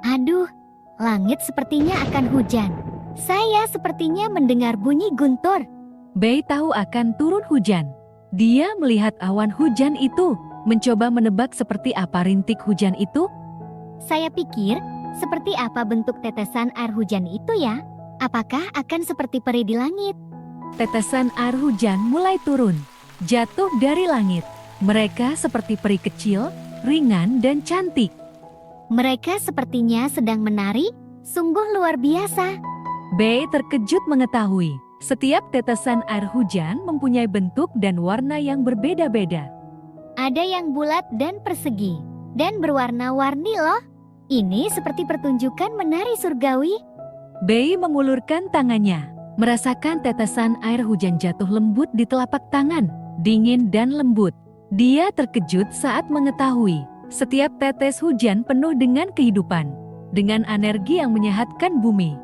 Aduh, langit sepertinya akan hujan. Saya sepertinya mendengar bunyi guntur. Bei tahu akan turun hujan. Dia melihat awan hujan itu, mencoba menebak seperti apa rintik hujan itu. Saya pikir, seperti apa bentuk tetesan air hujan itu ya? Apakah akan seperti peri di langit? Tetesan air hujan mulai turun, jatuh dari langit. Mereka seperti peri kecil, ringan dan cantik. Mereka sepertinya sedang menari, sungguh luar biasa. Bei terkejut mengetahui, setiap tetesan air hujan mempunyai bentuk dan warna yang berbeda-beda. Ada yang bulat dan persegi, dan berwarna-warni loh. Ini seperti pertunjukan menari surgawi. Bei mengulurkan tangannya, merasakan tetesan air hujan jatuh lembut di telapak tangan, dingin dan lembut. Dia terkejut saat mengetahui, setiap tetes hujan penuh dengan kehidupan, dengan energi yang menyehatkan bumi.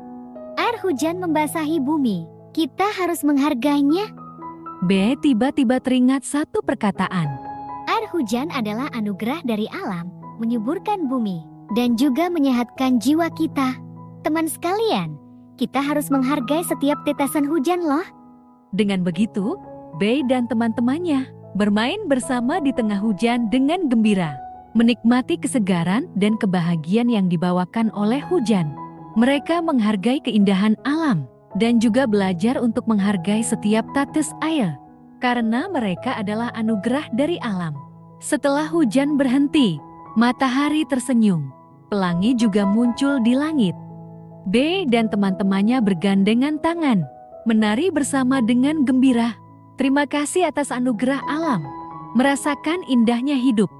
Air hujan membasahi bumi, kita harus menghargainya. Bei tiba-tiba teringat satu perkataan. Air hujan adalah anugerah dari alam, menyuburkan bumi, dan juga menyehatkan jiwa kita. Teman sekalian, kita harus menghargai setiap tetesan hujan loh. Dengan begitu, Bei dan teman-temannya bermain bersama di tengah hujan dengan gembira, menikmati kesegaran dan kebahagiaan yang dibawakan oleh hujan. Mereka menghargai keindahan alam dan juga belajar untuk menghargai setiap tetes air, karena mereka adalah anugerah dari alam. Setelah hujan berhenti, matahari tersenyum, pelangi juga muncul di langit. Bei dan teman-temannya bergandengan tangan, menari bersama dengan gembira. Terima kasih atas anugerah alam, merasakan indahnya hidup.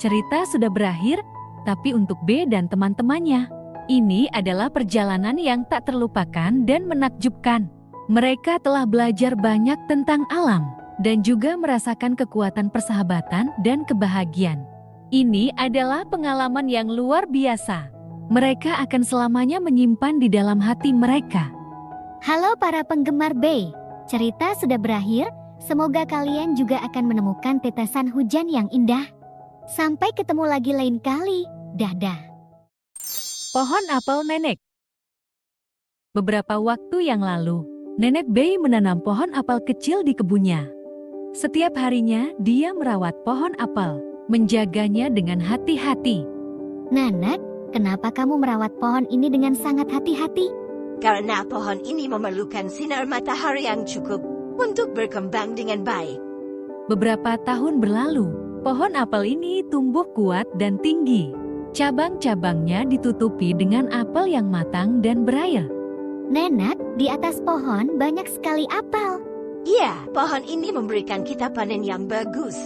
Cerita sudah berakhir, tapi untuk Bei dan teman-temannya, ini adalah perjalanan yang tak terlupakan dan menakjubkan. Mereka telah belajar banyak tentang alam, dan juga merasakan kekuatan persahabatan dan kebahagiaan. Ini adalah pengalaman yang luar biasa. Mereka akan selamanya menyimpan di dalam hati mereka. Halo para penggemar Bei, cerita sudah berakhir. Semoga kalian juga akan menemukan tetesan hujan yang indah. Sampai ketemu lagi lain kali. Dadah. Pohon apel Nenek. Beberapa waktu yang lalu, Nenek Bei menanam pohon apel kecil di kebunnya. Setiap harinya dia merawat pohon apel, menjaganya dengan hati-hati. Nenek, kenapa kamu merawat pohon ini dengan sangat hati-hati? Karena pohon ini memerlukan sinar matahari yang cukup untuk berkembang dengan baik. Beberapa tahun berlalu, pohon apel ini tumbuh kuat dan tinggi. Cabang-cabangnya ditutupi dengan apel yang matang dan berair. Nenek, di atas pohon banyak sekali apel. Iya, pohon ini memberikan kita panen yang bagus.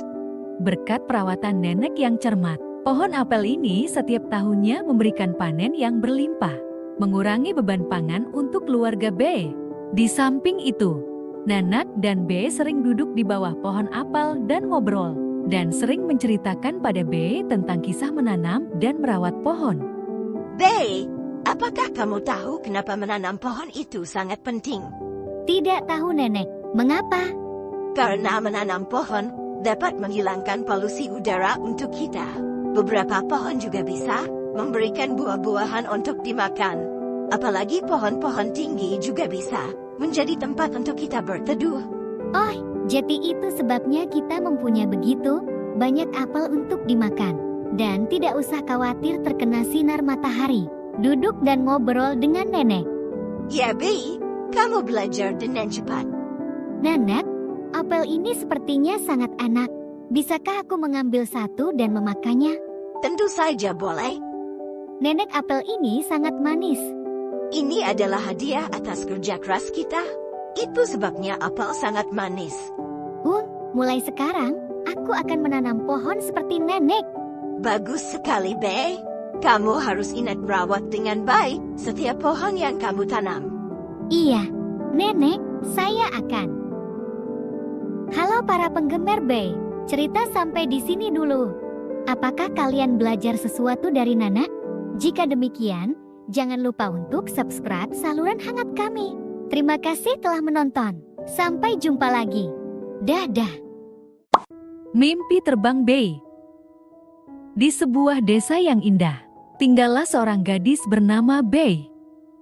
Berkat perawatan nenek yang cermat, pohon apel ini setiap tahunnya memberikan panen yang berlimpah, mengurangi beban pangan untuk keluarga Bei. Di samping itu, Nenek dan Bei sering duduk di bawah pohon apel dan ngobrol, dan sering menceritakan pada Bei tentang kisah menanam dan merawat pohon. Bei, apakah kamu tahu kenapa menanam pohon itu sangat penting? Tidak tahu Nenek, mengapa? Karena menanam pohon dapat menghilangkan polusi udara untuk kita. Beberapa pohon juga bisa memberikan buah-buahan untuk dimakan. Apalagi pohon-pohon tinggi juga bisa menjadi tempat untuk kita berteduh. Oh, jadi itu sebabnya kita mempunyai begitu banyak apel untuk dimakan. Dan tidak usah khawatir terkena sinar matahari. Duduk dan ngobrol dengan nenek. Ya, Bei, kamu belajar dengan cepat. Nenek, apel ini sepertinya sangat enak. Bisakah aku mengambil satu dan memakannya? Tentu saja boleh. Nenek, apel ini sangat manis. Ini adalah hadiah atas kerja keras kita. Itu sebabnya apel sangat manis. Mulai sekarang, aku akan menanam pohon seperti nenek. Bagus sekali, Bei. Kamu harus ingat merawat dengan baik setiap pohon yang kamu tanam. Iya, nenek, saya akan. Halo para penggemar Bei, cerita sampai di sini dulu. Apakah kalian belajar sesuatu dari Nana? Jika demikian, jangan lupa untuk subscribe saluran hangat kami. Terima kasih telah menonton. Sampai jumpa lagi. Dadah. Mimpi terbang Bei. Di sebuah desa yang indah, tinggallah seorang gadis bernama Bei.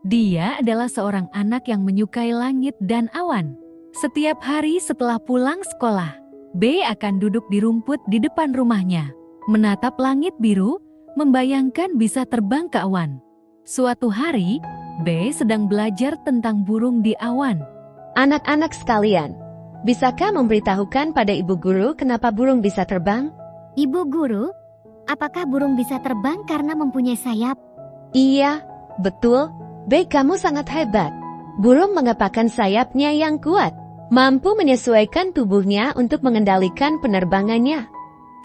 Dia adalah seorang anak yang menyukai langit dan awan. Setiap hari setelah pulang sekolah, B akan duduk di rumput di depan rumahnya, menatap langit biru, membayangkan bisa terbang ke awan. Suatu hari, B sedang belajar tentang burung di awan. Anak-anak sekalian, bisakah memberitahukan pada ibu guru kenapa burung bisa terbang? Ibu guru, apakah burung bisa terbang karena mempunyai sayap? Iya, betul. B, kamu sangat hebat. Burung mengepakkan sayapnya yang kuat, mampu menyesuaikan tubuhnya untuk mengendalikan penerbangannya.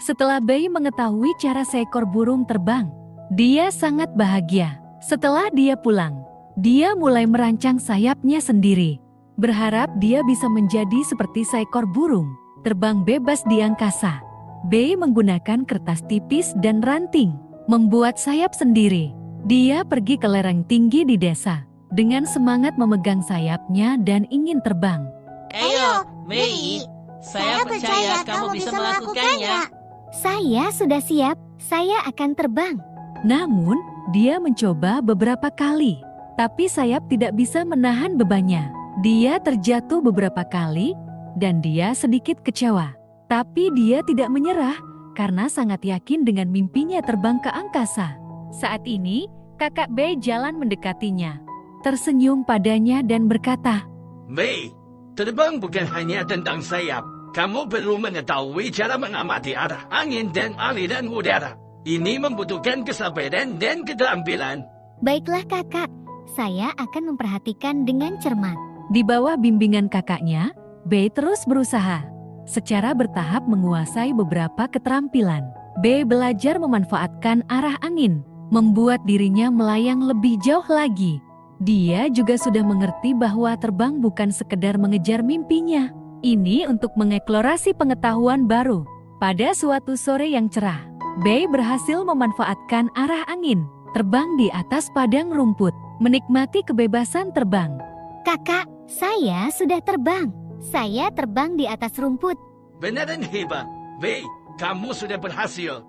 Setelah B mengetahui cara seekor burung terbang, dia sangat bahagia. Setelah dia pulang, dia mulai merancang sayapnya sendiri, berharap dia bisa menjadi seperti seekor burung, terbang bebas di angkasa. B menggunakan kertas tipis dan ranting, membuat sayap sendiri. Dia pergi ke lereng tinggi di desa, dengan semangat memegang sayapnya dan ingin terbang. Ayo, Mei, saya percaya kamu bisa melakukannya. Saya sudah siap, saya akan terbang. Namun, dia mencoba beberapa kali, tapi sayap tidak bisa menahan bebannya. Dia terjatuh beberapa kali, dan dia sedikit kecewa. Tapi dia tidak menyerah, karena sangat yakin dengan mimpinya terbang ke angkasa. Saat ini, kakak B jalan mendekatinya, tersenyum padanya dan berkata, Mei, terbang bukan hanya tentang sayap. Kamu perlu mengetahui cara mengamati arah angin dan aliran udara. Ini membutuhkan kesabaran dan keterampilan. Baiklah kakak, saya akan memperhatikan dengan cermat. Di bawah bimbingan kakaknya, B terus berusaha. Secara bertahap menguasai beberapa keterampilan. B belajar memanfaatkan arah angin, membuat dirinya melayang lebih jauh lagi. Dia juga sudah mengerti bahwa terbang bukan sekedar mengejar mimpinya. Ini untuk mengeksplorasi pengetahuan baru. Pada suatu sore yang cerah, B berhasil memanfaatkan arah angin, terbang di atas padang rumput, menikmati kebebasan terbang. Kakak, saya sudah terbang. Saya terbang di atas rumput. Beneran hebat. B, kamu sudah berhasil.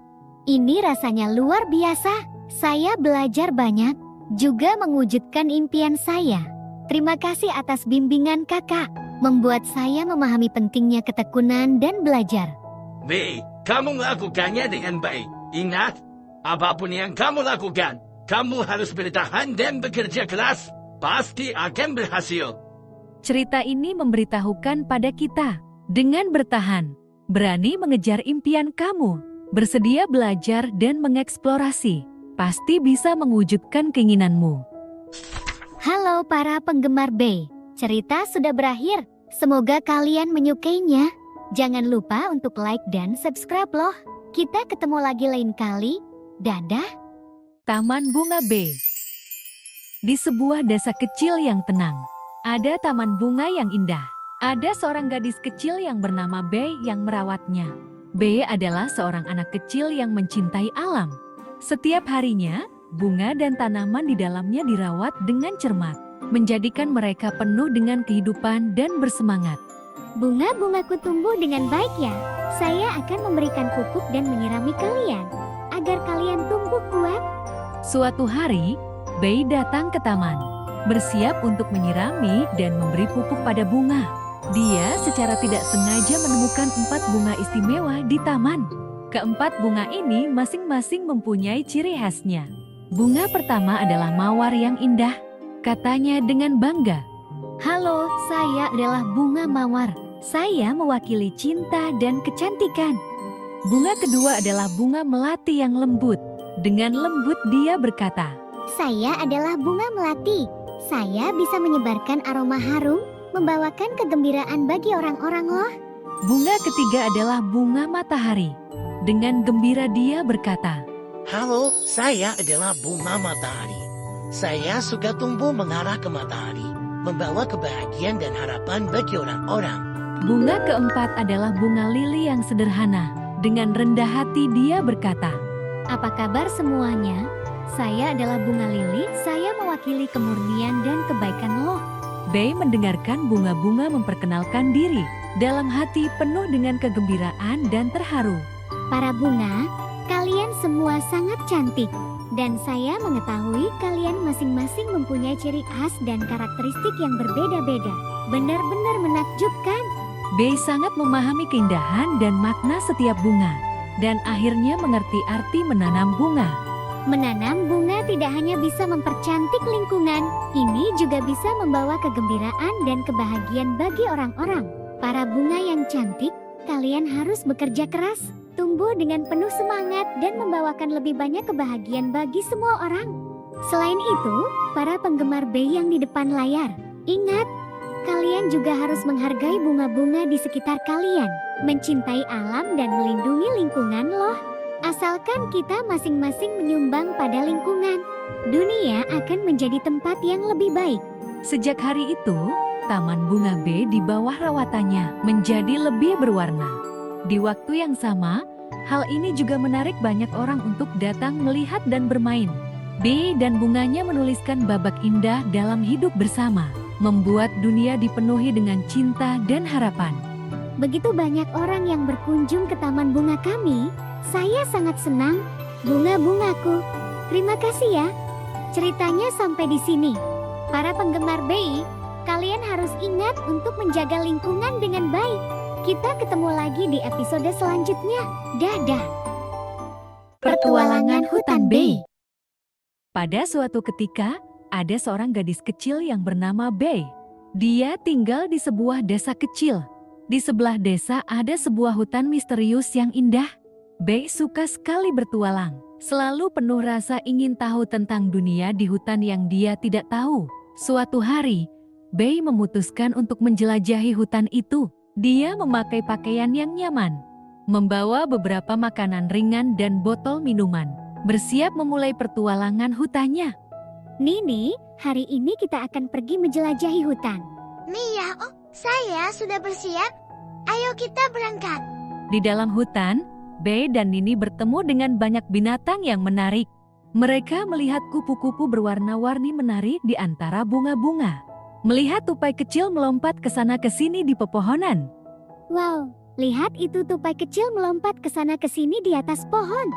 Ini rasanya luar biasa. Saya belajar banyak, juga mewujudkan impian saya. Terima kasih atas bimbingan kakak, membuat saya memahami pentingnya ketekunan dan belajar. B, kamu melakukannya dengan baik. Ingat, apapun yang kamu lakukan, kamu harus bertahan dan bekerja keras. Pasti akan berhasil. Cerita ini memberitahukan pada kita, dengan bertahan, berani mengejar impian kamu, bersedia belajar dan mengeksplorasi, pasti bisa mewujudkan keinginanmu. Halo para penggemar B, cerita sudah berakhir. Semoga kalian menyukainya. Jangan lupa untuk like dan subscribe loh. Kita ketemu lagi lain kali. Dadah. Taman Bunga B. Di sebuah desa kecil yang tenang, ada taman bunga yang indah. Ada seorang gadis kecil yang bernama B yang merawatnya. B adalah seorang anak kecil yang mencintai alam. Setiap harinya, bunga dan tanaman di dalamnya dirawat dengan cermat, menjadikan mereka penuh dengan kehidupan dan bersemangat. Bunga-bungaku tumbuh dengan baik ya. Saya akan memberikan pupuk dan menyirami kalian, agar kalian tumbuh kuat. Suatu hari, B datang ke taman, bersiap untuk menyirami dan memberi pupuk pada bunga. Dia secara tidak sengaja menemukan 4 bunga istimewa di taman. Keempat bunga ini masing-masing mempunyai ciri khasnya. Bunga pertama adalah mawar yang indah, katanya dengan bangga. Halo, saya adalah bunga mawar. Saya mewakili cinta dan kecantikan. Bunga kedua adalah bunga melati yang lembut. Dengan lembut dia berkata, Saya adalah bunga melati. Saya bisa menyebarkan aroma harum, membawakan kegembiraan bagi orang-orang loh. Bunga ketiga adalah bunga matahari. Dengan gembira dia berkata, Halo, saya adalah bunga matahari. Saya suka tumbuh mengarah ke matahari, membawa kebahagiaan dan harapan bagi orang-orang. Bunga keempat adalah bunga lili yang sederhana. Dengan rendah hati dia berkata, Apa kabar semuanya? Saya adalah bunga lili, saya mewakili kemurnian dan kebaikan loh. B mendengarkan bunga-bunga memperkenalkan diri, dalam hati penuh dengan kegembiraan dan terharu. Para bunga, kalian semua sangat cantik. Dan saya mengetahui kalian masing-masing mempunyai ciri khas dan karakteristik yang berbeda-beda. Benar-benar menakjubkan. Bey sangat memahami keindahan dan makna setiap bunga. Dan akhirnya mengerti arti menanam bunga. Menanam bunga tidak hanya bisa mempercantik lingkungan, ini juga bisa membawa kegembiraan dan kebahagiaan bagi orang-orang. Para bunga yang cantik, kalian harus bekerja keras, tumbuh dengan penuh semangat dan membawakan lebih banyak kebahagiaan bagi semua orang. Selain itu, para penggemar Bey yang di depan layar, ingat, kalian juga harus menghargai bunga-bunga di sekitar kalian, mencintai alam dan melindungi lingkungan loh. Asalkan kita masing-masing menyumbang pada lingkungan, dunia akan menjadi tempat yang lebih baik. Sejak hari itu, Taman Bunga Bey di bawah rawatannya menjadi lebih berwarna. Di waktu yang sama, hal ini juga menarik banyak orang untuk datang melihat dan bermain. Bey dan bunganya menuliskan babak indah dalam hidup bersama, membuat dunia dipenuhi dengan cinta dan harapan. Begitu banyak orang yang berkunjung ke Taman Bunga kami. Saya sangat senang, bunga-bungaku. Terima kasih ya. Ceritanya sampai di sini. Para penggemar Bey, kalian harus ingat untuk menjaga lingkungan dengan baik. Kita ketemu lagi di episode selanjutnya. Dadah. Petualangan Hutan Bey. Pada suatu ketika, ada seorang gadis kecil yang bernama Bey. Dia tinggal di sebuah desa kecil. Di sebelah desa ada sebuah hutan misterius yang indah. Bey suka sekali bertualang, selalu penuh rasa ingin tahu tentang dunia di hutan yang dia tidak tahu. Suatu hari, Bey memutuskan untuk menjelajahi hutan itu. Dia memakai pakaian yang nyaman, membawa beberapa makanan ringan dan botol minuman, bersiap memulai pertualangan hutannya. Nini, hari ini kita akan pergi menjelajahi hutan. Mia, saya sudah bersiap. Ayo kita berangkat. Di dalam hutan, Bey dan Nini bertemu dengan banyak binatang yang menarik. Mereka melihat kupu-kupu berwarna-warni menari di antara bunga-bunga. Melihat tupai kecil melompat ke sana ke sini di pepohonan. Wow, lihat itu tupai kecil melompat ke sana ke sini di atas pohon.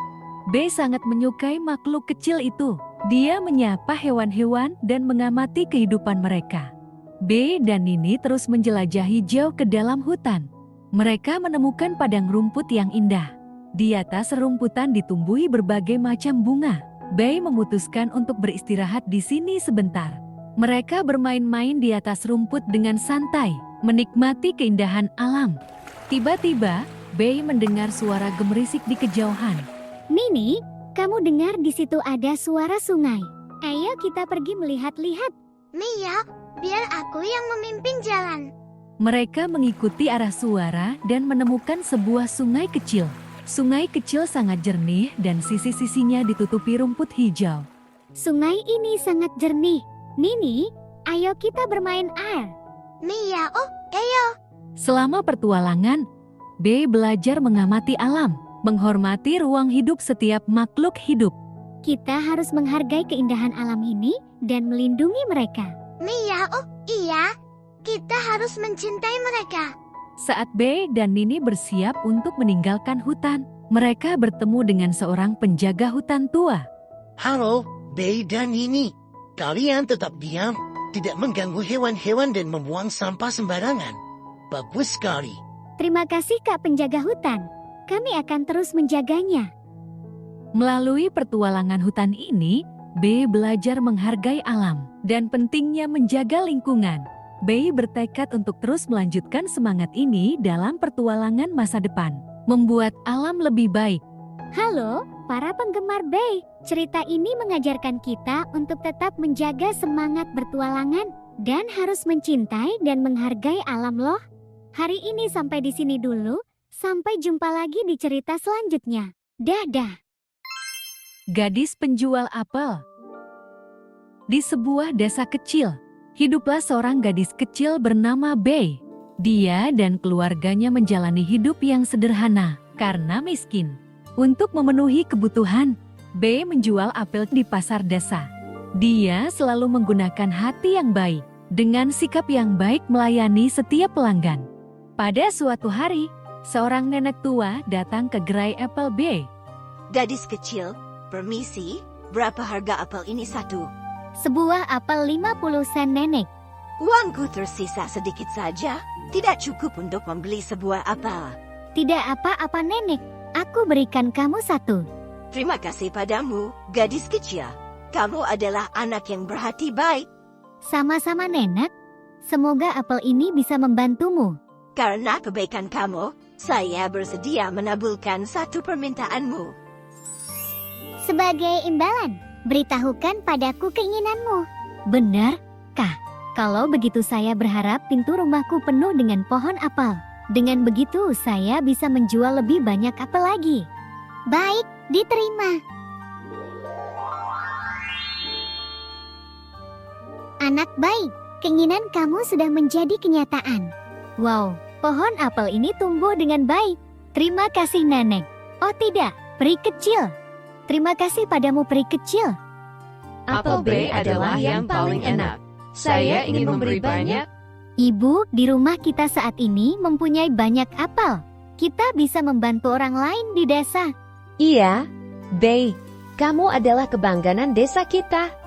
Bey sangat menyukai makhluk kecil itu. Dia menyapa hewan-hewan dan mengamati kehidupan mereka. Bey dan Nini terus menjelajahi jauh ke dalam hutan. Mereka menemukan padang rumput yang indah. Di atas rerumputan ditumbuhi berbagai macam bunga. Bey memutuskan untuk beristirahat di sini sebentar. Mereka bermain-main di atas rumput dengan santai, menikmati keindahan alam. Tiba-tiba, Bey mendengar suara gemerisik di kejauhan. Nini, kamu dengar di situ ada suara sungai. Ayo kita pergi melihat-lihat. Mia, biar aku yang memimpin jalan. Mereka mengikuti arah suara dan menemukan sebuah sungai kecil. Sungai kecil sangat jernih dan sisi-sisinya ditutupi rumput hijau. Sungai ini sangat jernih. Nini, ayo kita bermain air. Mia, ayo. Selama pertualangan, Bey belajar mengamati alam, menghormati ruang hidup setiap makhluk hidup. Kita harus menghargai keindahan alam ini dan melindungi mereka. Mia, iya. Kita harus mencintai mereka. Saat Bey dan Nini bersiap untuk meninggalkan hutan, mereka bertemu dengan seorang penjaga hutan tua. Halo, Bey dan Nini. Kalian tetap diam, tidak mengganggu hewan-hewan dan membuang sampah sembarangan. Bagus sekali. Terima kasih Kak Penjaga Hutan. Kami akan terus menjaganya. Melalui pertualangan hutan ini, Bey belajar menghargai alam dan pentingnya menjaga lingkungan. Bey bertekad untuk terus melanjutkan semangat ini dalam pertualangan masa depan, membuat alam lebih baik. Halo, para penggemar Bey. Cerita ini mengajarkan kita untuk tetap menjaga semangat bertualangan dan harus mencintai dan menghargai alam loh. Hari ini sampai di sini dulu. Sampai jumpa lagi di cerita selanjutnya. Dadah. Gadis penjual apel. Di sebuah desa kecil, hiduplah seorang gadis kecil bernama Bey. Dia dan keluarganya menjalani hidup yang sederhana karena miskin. Untuk memenuhi kebutuhan, Bey menjual apel di pasar desa. Dia selalu menggunakan hati yang baik, dengan sikap yang baik melayani setiap pelanggan. Pada suatu hari, seorang nenek tua datang ke gerai apel Bey. Gadis kecil, permisi, berapa harga apel ini satu? Sebuah apel 50 sen, Nenek. Uangku tersisa sedikit saja, tidak cukup untuk membeli sebuah apel. Tidak apa-apa, Nenek. Aku berikan kamu satu. Terima kasih padamu, gadis kecil. Kamu adalah anak yang berhati baik. Sama-sama, Nenek. Semoga apel ini bisa membantumu. Karena kebaikan kamu, saya bersedia menabulkan satu permintaanmu. Sebagai imbalan, beritahukan padaku keinginanmu. Benar, Kah? Kalau begitu saya berharap pintu rumahku penuh dengan pohon apel. Dengan begitu saya bisa menjual lebih banyak apel lagi. Baik, diterima. Anak baik, keinginan kamu sudah menjadi kenyataan. Wow, pohon apel ini tumbuh dengan baik. Terima kasih, Nenek. Oh tidak, peri kecil. Terima kasih padamu, peri kecil. Apel B adalah yang paling enak. Saya ingin memberi banyak. Ibu, di rumah kita saat ini mempunyai banyak apel. Kita bisa membantu orang lain di desa. Iya, Bei, kamu adalah kebanggaan desa kita.